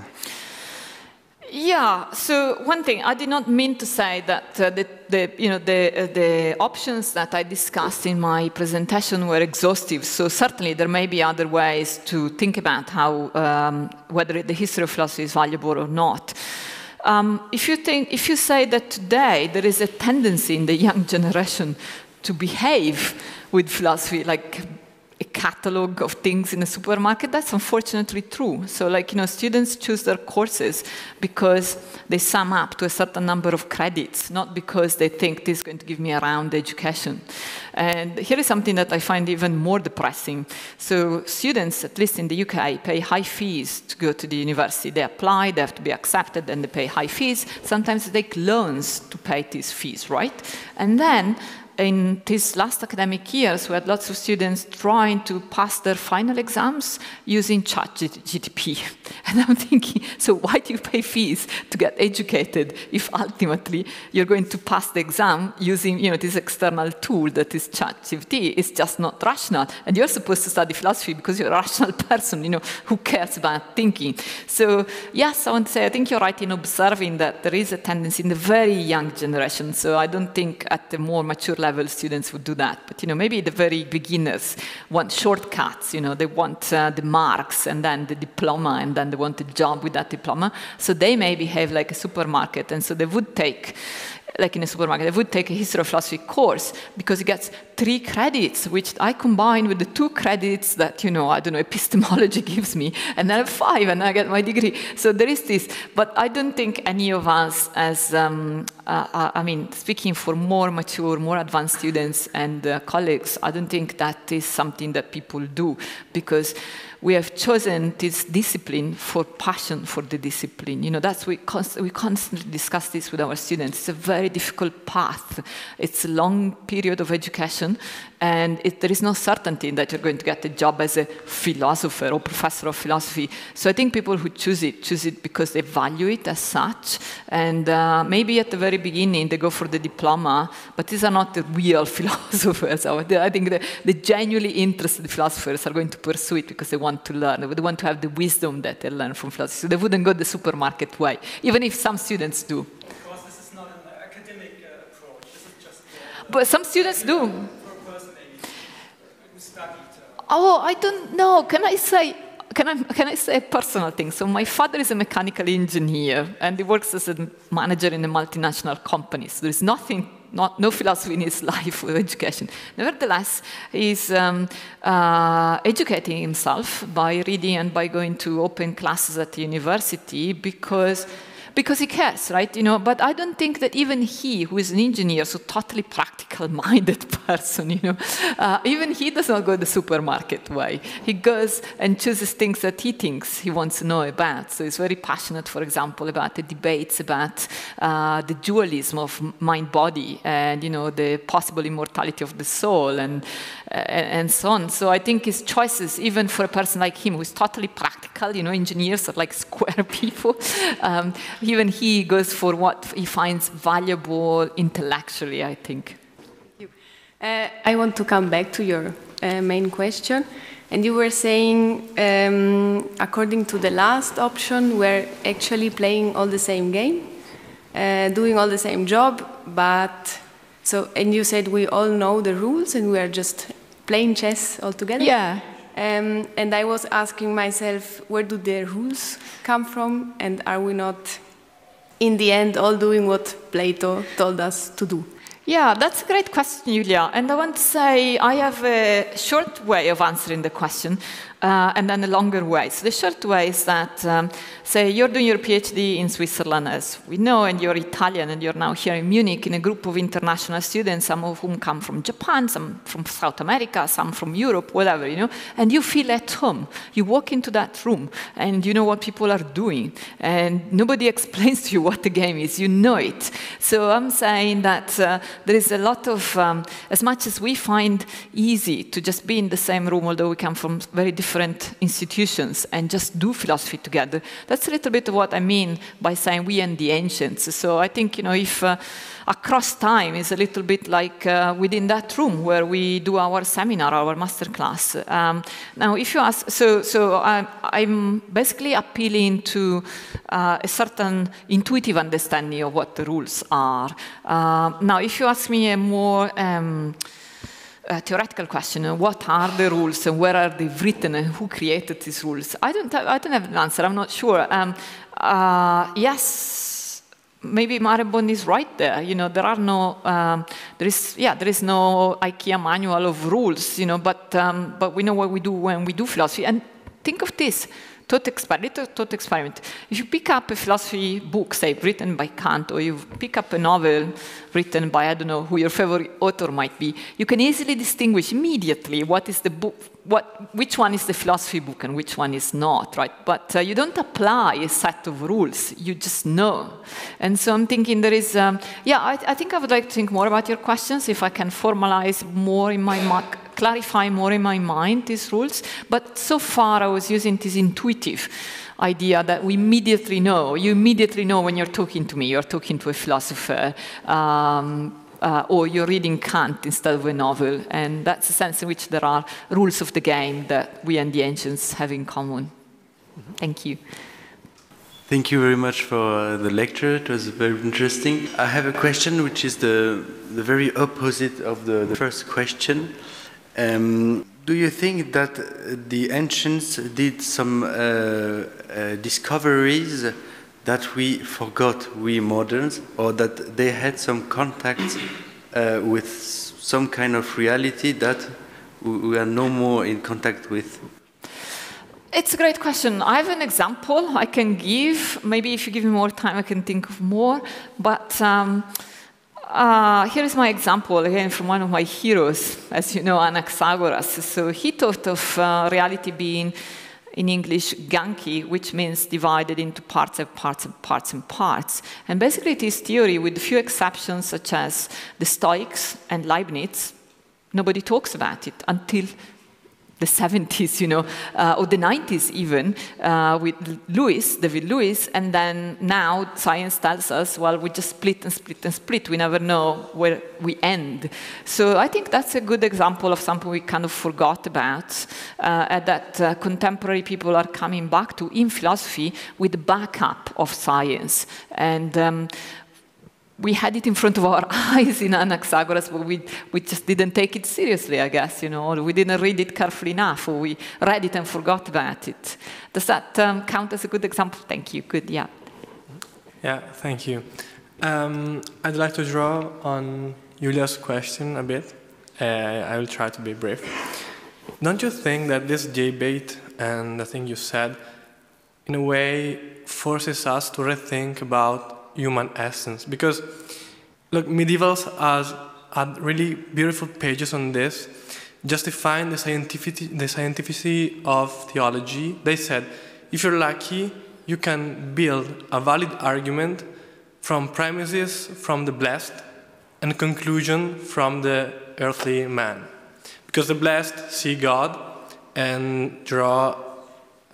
Yeah, so one thing, I did not mean to say that the options that I discussed in my presentation were exhaustive. So certainly there may be other ways to think about how, whether the history of philosophy is valuable or not. If you say that today there is a tendency in the young generation to behave with philosophy like a catalog of things in a supermarket, that's unfortunately true. So students choose their courses because they sum up to a certain number of credits, not because they think this is going to give me a round education. And here is something that I find even more depressing. So students, at least in the UK, pay high fees to go to the university. They apply, they have to be accepted, and they pay high fees. Sometimes they take loans to pay these fees, right? And then in these last academic years, we had lots of students trying to pass their final exams using ChatGPT. And I'm thinking, so why do you pay fees to get educated if ultimately you're going to pass the exam using this external tool that is ChatGPT? It's just not rational. And you're supposed to study philosophy because you're a rational person, who cares about thinking. So yes, I want to say, I think you're right in observing that there is a tendency in the very young generation. So I don't think at the more mature level students would do that, but maybe the very beginners want shortcuts. They want the marks and then the diploma, and then they want a job with that diploma. So they may behave like a supermarket, and so they would take, like in a supermarket, they would take a history of philosophy course because it gets 3 credits, which I combine with the 2 credits that, I don't know, epistemology gives me, and then I have 5 and I get my degree. So there is this, but I don't think any of us as, speaking for more mature, more advanced students and colleagues, I don't think that is something that people do, because we have chosen this discipline for passion for the discipline. You know, we constantly discuss this with our students. It's a very difficult path. It's a long period of education, and there is no certainty that you're going to get a job as a philosopher or professor of philosophy. So I think people who choose it because they value it as such, and maybe at the very beginning they go for the diploma, but these are not the real philosophers. I think the genuinely interested philosophers are going to pursue it because they want to learn. They want to have the wisdom that they learn from philosophy. So they wouldn't go the supermarket way, even if some students do. Because this is not an academic approach. This is just. But some students do. For a person maybe who studied. Oh, I don't know. Can I say a personal thing? So my father is a mechanical engineer, and he works as a manager in a multinational company. So there is no philosophy in his life or education. Nevertheless, he's educating himself by reading and by going to open classes at the university because he cares, right? You know, but I don't think that even he, who is an engineer, so totally practical-minded person, you know, even he does not go the supermarket way. He goes and chooses things that he thinks he wants to know about. So he's very passionate, for example, about the debates about the dualism of mind-body and, you know, the possible immortality of the soul and so on. So I think his choices, even for a person like him, who is totally practical, you know, engineers are like square people, even he goes for what he finds valuable intellectually, I think. I want to come back to your main question. And you were saying, according to the last option, we're actually playing all the same game, doing all the same job, and you said we all know the rules and we are just playing chess all together? Yeah. And I was asking myself, where do the rules come from? And are we not, in the end, all doing what Plato told us to do? Yeah, that's a great question, Julia. And I want to say I have a short way of answering the question and then a longer way. So the short way is that, say, you're doing your PhD in Switzerland, as we know, and you're Italian, and you're now here in Munich in a group of international students, some of whom come from Japan, some from South America, some from Europe, whatever, you know, and you feel at home. You walk into that room, and you know what people are doing, and nobody explains to you what the game is. You know it. So I'm saying that there is a lot of, as much as we find easy to just be in the same room, although we come from very different institutions, and just do philosophy together, that's a little bit of what I mean by saying we and the ancients. So I think, you know, if across time is a little bit like within that room where we do our seminar, our masterclass. Now, if you ask, so I'm basically appealing to a certain intuitive understanding of what the rules are. Now, if you ask me a more theoretical question, what are the rules and where are they written and who created these rules? I don't have an answer. I'm not sure. Yes, maybe Maribond is right there. You know, there are no, there is no IKEA manual of rules. You know, but we know what we do when we do philosophy. And think of this. Thought experiment. If you pick up a philosophy book, say, written by Kant, or you pick up a novel written by, I don't know, who your favorite author might be, you can easily distinguish immediately what is the book, which one is the philosophy book and which one is not, right? But you don't apply a set of rules, you just know. And so I'm thinking there is, I think I would like to think more about your questions, if I can formalize more in my clarify more in my mind these rules, but so far I was using this intuitive idea that we immediately know. You immediately know when you're talking to me, you're talking to a philosopher, or you're reading Kant instead of a novel, and that's the sense in which there are rules of the game that we and the ancients have in common. Thank you. Thank you very much for the lecture. It was very interesting. I have a question which is the very opposite of the first question. Do you think that the ancients did some discoveries that we forgot, we moderns, or that they had some contact with some kind of reality that we are no more in contact with? It's a great question. I have an example I can give. Maybe if you give me more time, I can think of more. But here is my example, again, from one of my heroes, as you know, Anaxagoras. So he thought of reality being in English, ganki, which means divided into parts and parts and parts and parts. And basically it is theory with a few exceptions, such as the Stoics and Leibniz. Nobody talks about it until the 70s, you know, or the 90s even, with David Lewis, and then now science tells us, well, we just split and split and split. We never know where we end. So I think that's a good example of something we kind of forgot about, that contemporary people are coming back to in philosophy with the backup of science. And we had it in front of our eyes in Anaxagoras, but we just didn't take it seriously, I guess, you know, or we didn't read it carefully enough, or we read it and forgot about it. Does that count as a good example? Thank you. Good, yeah. Yeah, thank you. I'd like to draw on Julia's question a bit. I will try to be brief. Don't you think that this debate and the thing you said, in a way, forces us to rethink about human essence? Because, look, medievals had really beautiful pages on this, justifying the scientificity of theology. They said, if you're lucky, you can build a valid argument from premises from the blessed and conclusion from the earthly man. Because the blessed see God and draw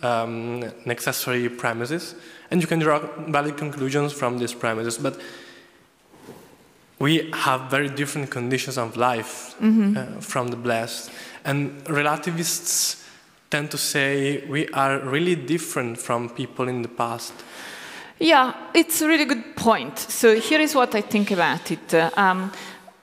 necessary premises, and you can draw valid conclusions from these premises. But we have very different conditions of life from the blessed. And relativists tend to say we are really different from people in the past. Yeah, it's a really good point. So here is what I think about it.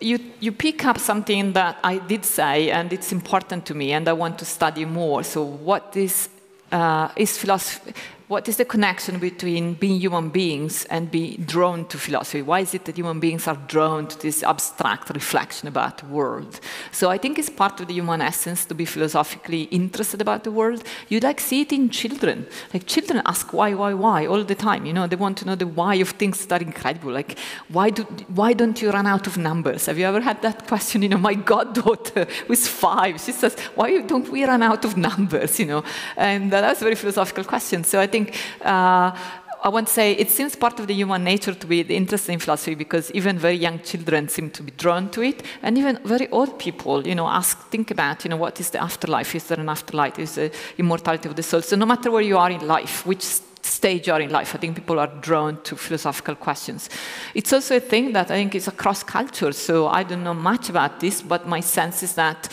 You pick up something that I did say, and it's important to me, and I want to study more. So what is philosophy? What is the connection between being human beings and being drawn to philosophy? Why is it that human beings are drawn to this abstract reflection about the world? So I think it's part of the human essence to be philosophically interested about the world. You like see it in children. Like children ask why all the time. You know, they want to know the why of things that are incredible. Like why don't you run out of numbers? Have you ever had that question? You know, my goddaughter who's 5, she says, why don't we run out of numbers? You know, and that's a very philosophical question. So I think I want to say it seems part of the human nature to be interested in philosophy, because even very young children seem to be drawn to it, and even very old people, you know, think about, you know, what is the afterlife? Is there an afterlife? Is the immortality of the soul? So no matter where you are in life, which stage you are in life, I think people are drawn to philosophical questions. It's also a thing that I think is across cultures. So I don't know much about this, but my sense is that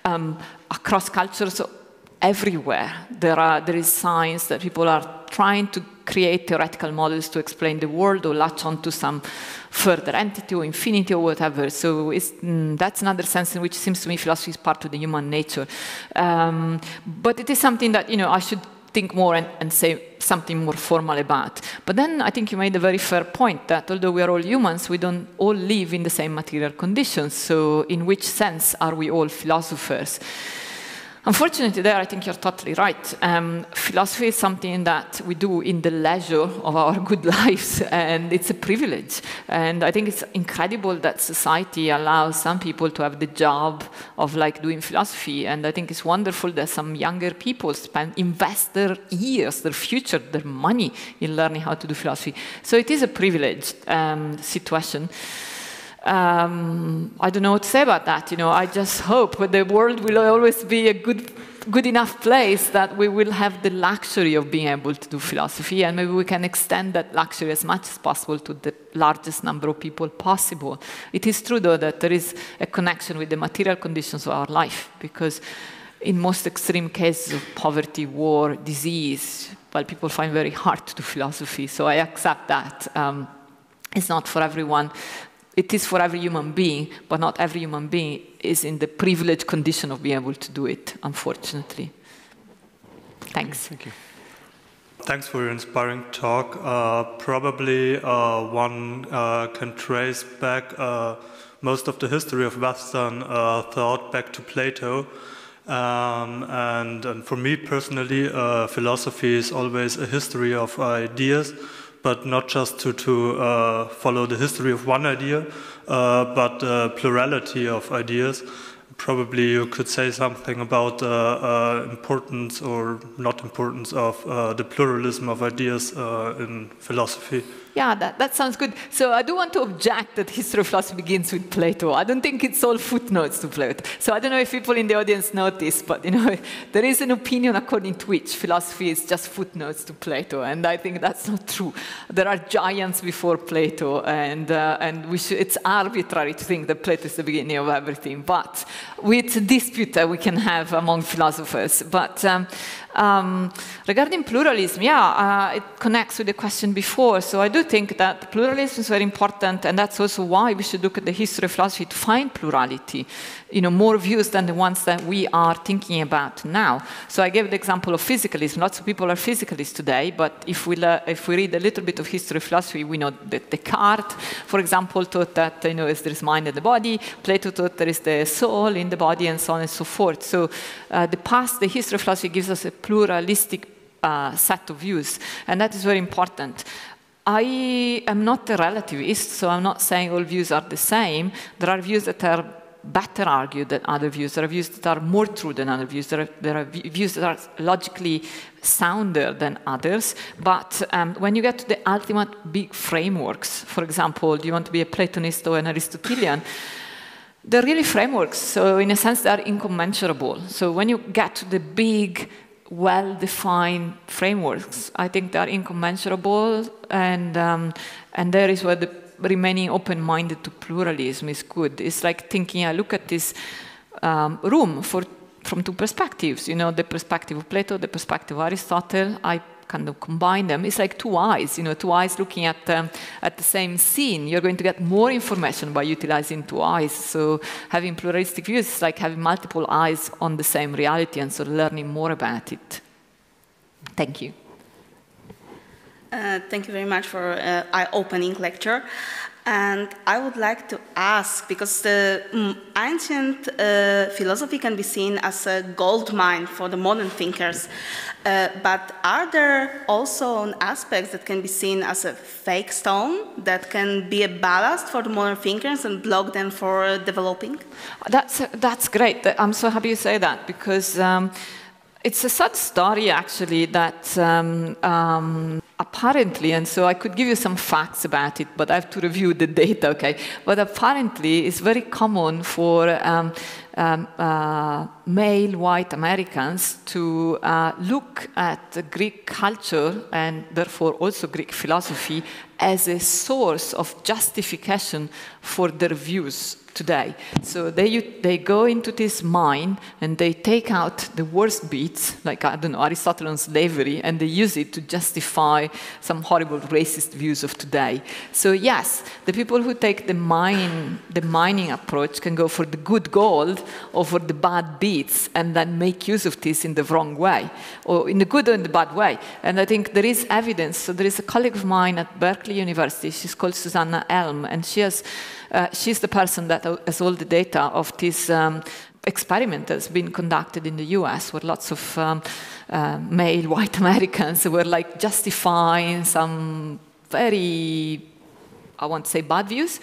across cultures, everywhere there is science that people are trying to create theoretical models to explain the world or latch onto some further entity or infinity or whatever. So that's another sense in which it seems to me philosophy is part of the human nature. But it is something that, you know, I should think more and say something more formal about. But then I think you made a very fair point that although we are all humans, we don't all live in the same material conditions. So in which sense are we all philosophers? Unfortunately, there I think you're totally right. Philosophy is something that we do in the leisure of our good lives, and it's a privilege. And I think it's incredible that society allows some people to have the job of like doing philosophy. And I think it's wonderful that some younger people invest their years, their future, their money in learning how to do philosophy. So it is a privileged situation. I don't know what to say about that. You know, I just hope that the world will always be a good enough place that we will have the luxury of being able to do philosophy, and maybe we can extend that luxury as much as possible to the largest number of people possible. It is true, though, that there is a connection with the material conditions of our life, because in most extreme cases of poverty, war, disease, well, people find very hard to do philosophy. So I accept that. It's not for everyone. It is for every human being, but not every human being is in the privileged condition of being able to do it, unfortunately. Thanks. Thank you. Thanks for your inspiring talk. Probably one can trace back most of the history of Western thought back to Plato. And for me personally, philosophy is always a history of ideas, but not just to follow the history of one idea, but the plurality of ideas. probably you could say something about importance or not importance of the pluralism of ideas in philosophy. Yeah, that sounds good. So I do want to object that history of philosophy begins with Plato. I don't think it's all footnotes to Plato. So I don't know if people in the audience know this, but there is an opinion according to which philosophy is just footnotes to Plato, and I think that's not true. There are giants before Plato, and it's arbitrary to think that Plato is the beginning of everything. But it's a dispute that we can have among philosophers. But regarding pluralism, it connects with the question before. So I do think that pluralism is very important, and that's also why we should look at the history of philosophy to find plurality, more views than the ones that we are thinking about now. So I gave the example of physicalism. Lots of people are physicalists today, but if we read a little bit of history of philosophy, we know that Descartes, for example, thought that there is mind in the body. Plato thought there is the soul in the body, and so on and so forth. So the history of philosophy gives us a pluralistic set of views, and that is very important. I am not a relativist, so I'm not saying all views are the same. There are views that are better argued than other views. There are views that are more true than other views. There are views that are logically sounder than others. But when you get to the ultimate big frameworks, for example, do you want to be a Platonist or an Aristotelian? They're really frameworks, so in a sense they are incommensurable. So when you get to the big, well-defined frameworks, I think they are incommensurable, and there is where the remaining open-minded to pluralism is good. It's like thinking, I look at this room from two perspectives, the perspective of Plato, the perspective of Aristotle. I kind of combine them. It's like two eyes, two eyes looking at the same scene. You're going to get more information by utilizing two eyes. So having pluralistic views is like having multiple eyes on the same reality, and so learning more about it. Thank you. Thank you very much for an eye-opening lecture. And I would like to ask, because the ancient philosophy can be seen as a gold mine for the modern thinkers, but are there also aspects that can be seen as a fake stone that can be a ballast for the modern thinkers and block them for developing? That's great. I'm so happy you say that, because it's a sad story, actually, that apparently, and so I could give you some facts about it, but I have to review the data, okay? But apparently, it's very common for male white Americans to look at Greek culture, and therefore also Greek philosophy, as a source of justification for their views today. So they go into this mine and they take out the worst bits, like, I don't know, Aristotle on slavery, and they use it to justify some horrible racist views of today. So yes, the people who take the mining approach can go for the good gold or for the bad bits, and then make use of this in the wrong way, or in the good or in the bad way. And I think there is evidence. So there is a colleague of mine at Berkeley University, she's called Susanna Elm, and she's the person that has all the data of this experiment that's been conducted in the US, where lots of male white Americans were like justifying some very, I won't say bad views,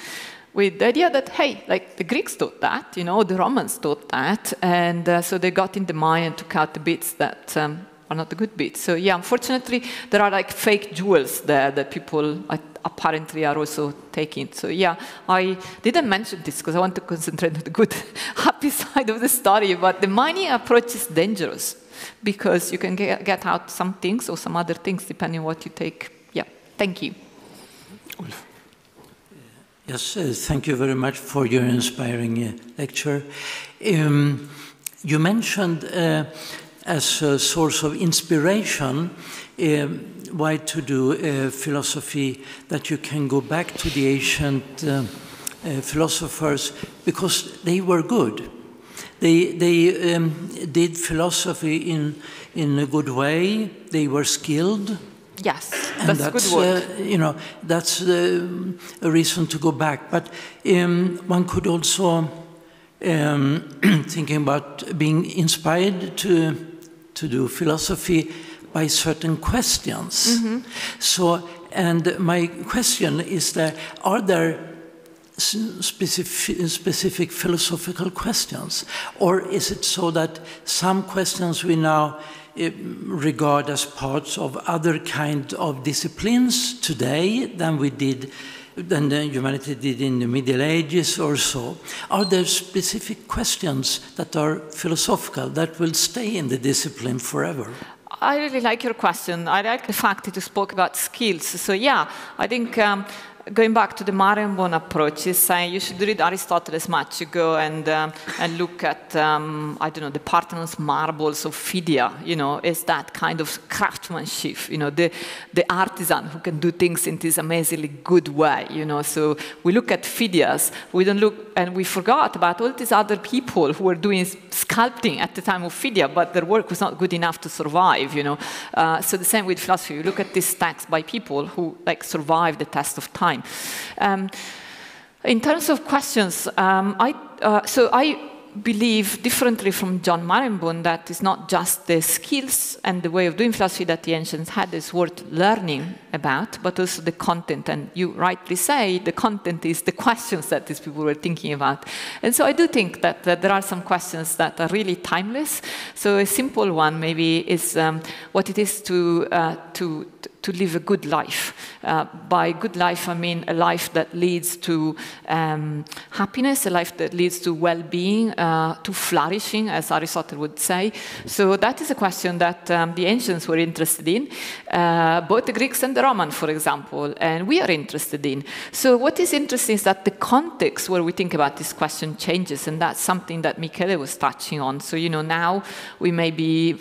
with the idea that, hey, like the Greeks thought that, the Romans thought that, and so they got in the mine and took out the bits that are not the good bits. So yeah, unfortunately, there are like fake jewels there that people apparently are also taking. So yeah, I didn't mention this because I want to concentrate on the good, happy side of the story, but the mining approach is dangerous because you can get out some things or some other things depending on what you take. Yeah, thank you. Yes, thank you very much for your inspiring lecture. You mentioned as a source of inspiration why to do philosophy, that you can go back to the ancient philosophers because they were good. They did philosophy in a good way. They were skilled. Yes, and that's a good word. That's a reason to go back. But one could also thinking about being inspired to do philosophy by certain questions. Mm-hmm. So, and my question is that, are there specific philosophical questions? Or is it so that some questions we now regard as parts of other kind of disciplines today than the humanity did in the Middle Ages or so? Are there specific questions that are philosophical that will stay in the discipline forever? I really like your question. I like the fact that you spoke about skills. So yeah, I think going back to the Marmodoro approach is saying you should read Aristotle as much. You go and look at, I don't know, the Parthenon's marbles of Phidia, you know, is that kind of craftsmanship, you know, the artisan who can do things in this amazingly good way, you know. So we look at Phidias, we don't look, and we forgot about all these other people who were doing sculpting at the time of Phidia, but their work was not good enough to survive, you know. So the same with philosophy. You look at these texts by people who, like, survived the test of time. In terms of questions, I believe differently from John Marmodoro that it's not just the skills and the way of doing philosophy that the ancients had is worth learning about, but also the content. And you rightly say the content is the questions that these people were thinking about. And so I do think that there are some questions that are really timeless. So a simple one maybe is what it is to live a good life. By good life, I mean a life that leads to happiness, a life that leads to well-being, to flourishing, as Aristotle would say. So that is a question that the ancients were interested in, both the Greeks and the Romans, for example, and we are interested in. So what is interesting is that the context where we think about this question changes, and that's something that Michele was touching on. So, you know, now we may be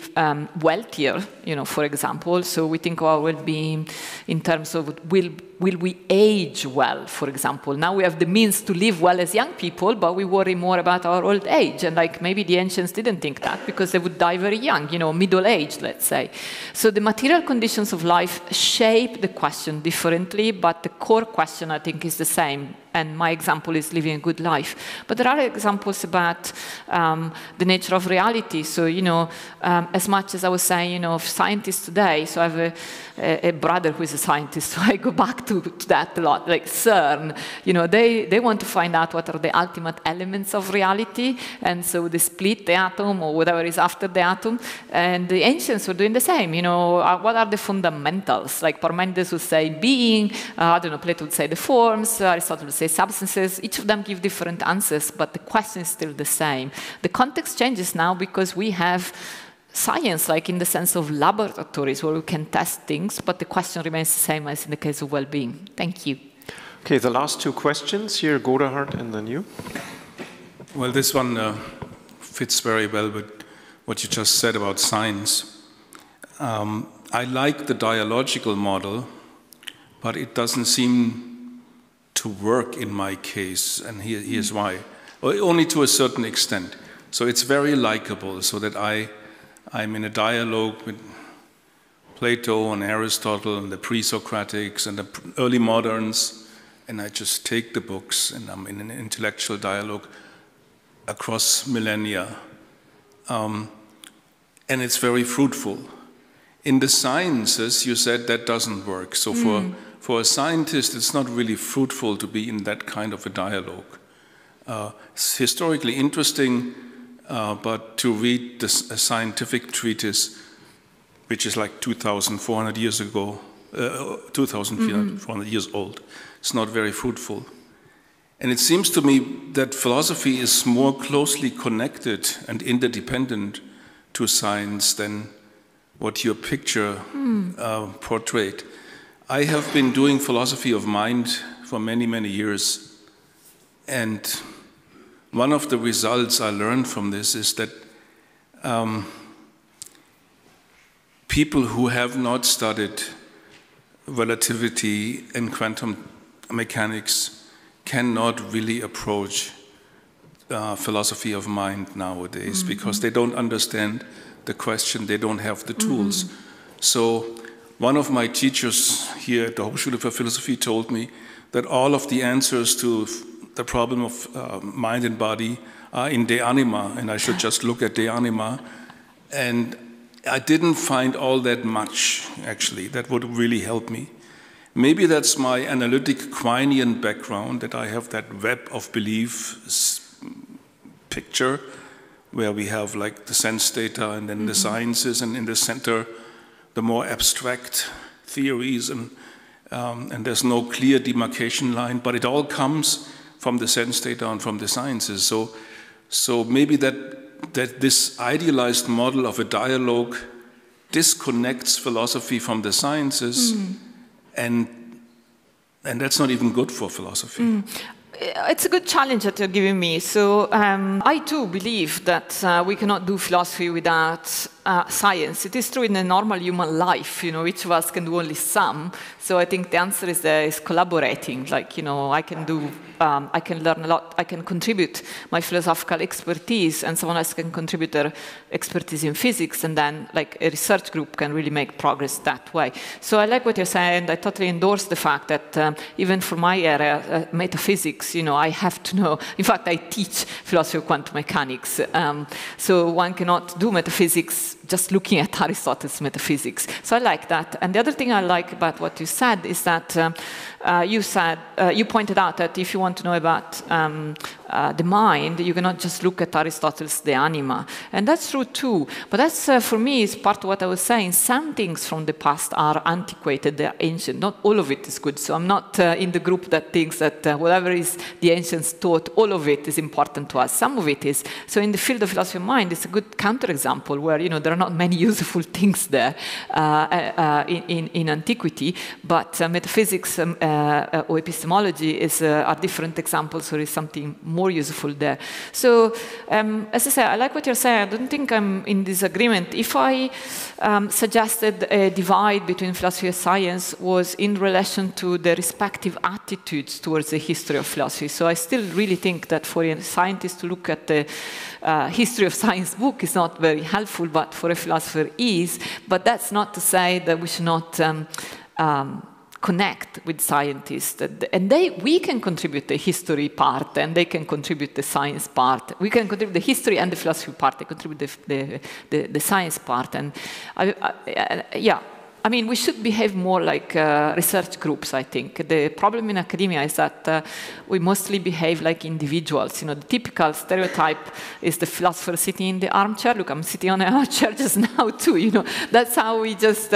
wealthier, you know, for example, so we think about well-being in terms of will we age well, for example. Now we have the means to live well as young people, but we worry more about our old age. And like maybe the ancients didn't think that because they would die very young, you know, middle age, let's say. So the material conditions of life shape the question differently, but the core question, I think, is the same. And my example is living a good life. But there are examples about the nature of reality. So, you know, as much as I was saying, you know, of scientists today, so I have a brother who is a scientist, so I go back to that a lot, like CERN. You know, they want to find out what are the ultimate elements of reality, and so they split the atom or whatever is after the atom. And the ancients were doing the same, you know, what are the fundamentals? Like Parmenides would say being, I don't know, Plato would say the forms, Aristotle would say substances. Each of them give different answers, but the question is still the same. The context changes now because we have science, like in the sense of laboratories where we can test things, but the question remains the same as in the case of well-being. Thank you. Okay, the last two questions here, Godehard and then you. Well, this one fits very well with what you just said about science. I like the dialogical model, but it doesn't seem to work in my case, and here's why. Well, only to a certain extent. So it's very likable, so that I'm in a dialogue with Plato and Aristotle and the pre-Socratics and the early moderns, and I just take the books and I'm in an intellectual dialogue across millennia. And it's very fruitful. In the sciences, you said that doesn't work. So for a scientist, it's not really fruitful to be in that kind of a dialogue. It's historically interesting, but to read a scientific treatise, which is like 2,400 years ago, 2,400 years old, it's not very fruitful. And it seems to me that philosophy is more closely connected and interdependent to science than what your picture portrayed. I have been doing philosophy of mind for many, many years, and one of the results I learned from this is that people who have not studied relativity and quantum mechanics cannot really approach philosophy of mind nowadays because they don't understand the question, they don't have the tools. So one of my teachers here at the Hochschule for Philosophy told me that all of the answers to the problem of mind and body are in De Anima, and I should just look at De Anima. And I didn't find all that much, actually, that would really help me. Maybe that's my analytic Quinean background, that I have that web of belief picture where we have like the sense data and then the sciences, and in the center the more abstract theories, and there's no clear demarcation line, but it all comes from the sense data and from the sciences. So maybe that this idealized model of a dialogue disconnects philosophy from the sciences, and that's not even good for philosophy. It's a good challenge that you're giving me. So I too believe that we cannot do philosophy without science. It is true in a normal human life, each of us can do only some. So I think the answer is collaborating. Like, I can do, I can learn a lot, I can contribute my philosophical expertise, and someone else can contribute their expertise in physics, and then like a research group can really make progress that way. So I like what you're saying. I totally endorse the fact that even for my area, metaphysics, I have to know. In fact, I teach philosophy of quantum mechanics. So one cannot do metaphysics just looking at Aristotle's metaphysics. So I like that. And the other thing I like about what you said is that you pointed out that if you want to know about the mind, you cannot just look at Aristotle's De Anima. And that's true too. But that's, for me, is part of what I was saying. Some things from the past are antiquated, they're ancient. Not all of it is good. So I'm not in the group that thinks that whatever is the ancients taught, all of it is important to us. Some of it is. So in the field of philosophy of mind, it's a good counterexample where, there are not many useful things there in antiquity, but metaphysics or epistemology are different examples, or is something more useful there. So, as I say, I like what you're saying. I don't think I'm in disagreement. If I suggested a divide between philosophy and science was in relation to the respective attitudes towards the history of philosophy. So I still really think that for a scientist to look at the history of science book is not very helpful, but for a philosopher is. But that's not to say that we should not connect with scientists, and we can contribute the history part, and they can contribute the science part. We can contribute the history and the philosophy part. They contribute the science part, and yeah. I mean, we should behave more like research groups, I think. The problem in academia is that we mostly behave like individuals. The typical stereotype is the philosopher sitting in the armchair. Look, I'm sitting on an armchair just now too, That's how we just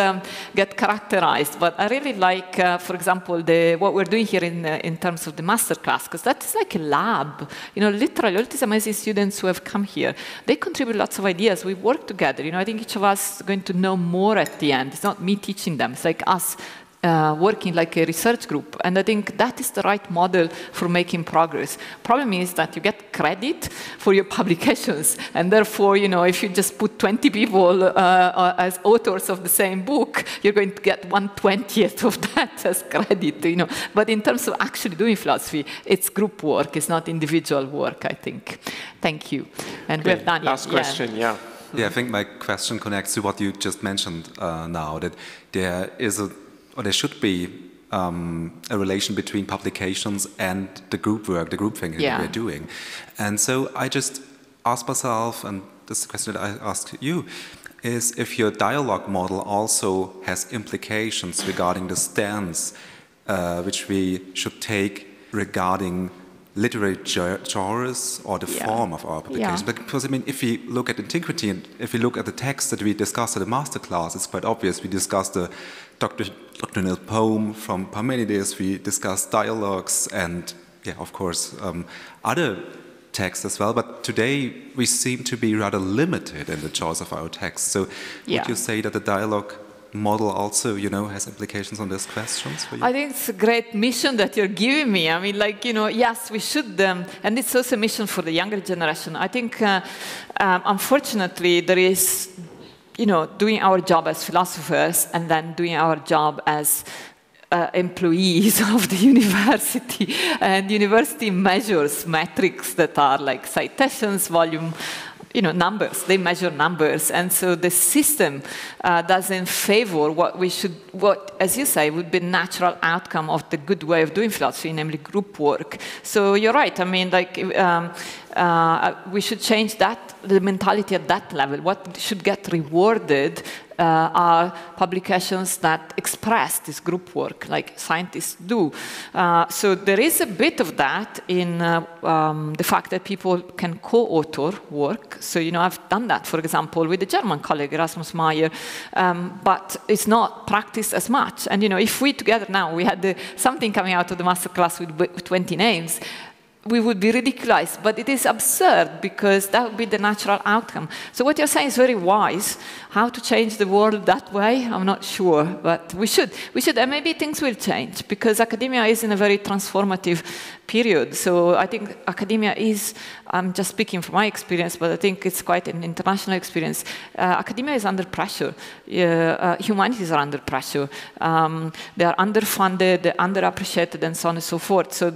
get characterized. But I really like, for example, what we're doing here in terms of the masterclass, because that's like a lab. Literally, all these amazing students who have come here, they contribute lots of ideas. We work together. I think each of us is going to know more at the end. It's not me teaching them. It's like us working like a research group. And I think that is the right model for making progress. Problem is that you get credit for your publications. And therefore, if you just put 20 people as authors of the same book, you're going to get 1/20th of that as credit, But in terms of actually doing philosophy, it's group work. It's not individual work, I think. Thank you. And we have done last question, yeah. Yeah, I think my question connects to what you just mentioned now, that there should be a relation between publications and the group work, the group thinking that we're doing. And so I just ask myself, and this is the question that I ask you, is if your dialogue model also has implications regarding the stance which we should take regarding literary genres or the form of our publication. Because, I mean, if we look at antiquity and if we look at the text that we discussed at the masterclass, it's quite obvious. We discussed the doctrinal poem from Parmenides, we discussed dialogues and, of course, other texts as well. But today we seem to be rather limited in the choice of our texts. So would you say that the dialogue model also, has implications on these questions for you? I think it's a great mission that you're giving me. I mean, yes, we should, and it's also a mission for the younger generation. I think, unfortunately, there is, doing our job as philosophers and then doing our job as employees of the university. And university measures metrics that are like citations, volume, numbers. They measure numbers, and so the system doesn't favor what, as you say, would be a natural outcome of the good way of doing philosophy, namely group work. So you're right. I mean, we should change the mentality at that level. What should get rewarded are publications that express this group work, like scientists do. So there is a bit of that in the fact that people can co-author work. So, I've done that, for example, with a German colleague, Erasmus Meyer, but it's not practiced as much. And, if we together now, we had something coming out of the masterclass with 20 names, we would be ridiculized, but it is absurd because that would be the natural outcome. So what you're saying is very wise. How to change the world that way, I'm not sure, but we should, and maybe things will change because academia is in a very transformative period. So I think academia is, I'm just speaking from my experience, but I think it's quite an international experience. Academia is under pressure. Humanities are under pressure. They are underfunded, they're underappreciated, and so on and so forth. So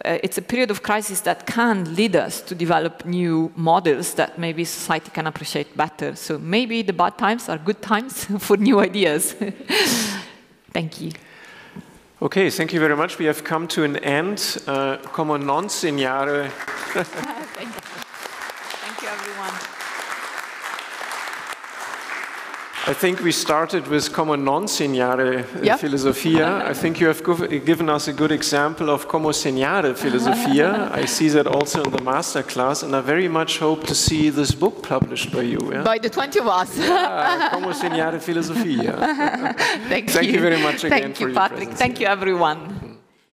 it's a period of crisis that can lead us to develop new models that maybe society can appreciate better. So maybe the bad times are good times for new ideas. Thank you. Okay, thank you very much. We have come to an end. Como 19 Jahre. Thank you, everyone. I think we started with como 19 Jahre Philosophia. I think you have given us a good example of como señare Philosophia. I see that also in the masterclass, and I very much hope to see this book published by you. Yeah? By the 20 of us. Como señare Philosophia. Thank you. Thank you very much again for your presence. Thank you, Patrick. Thank you, everyone.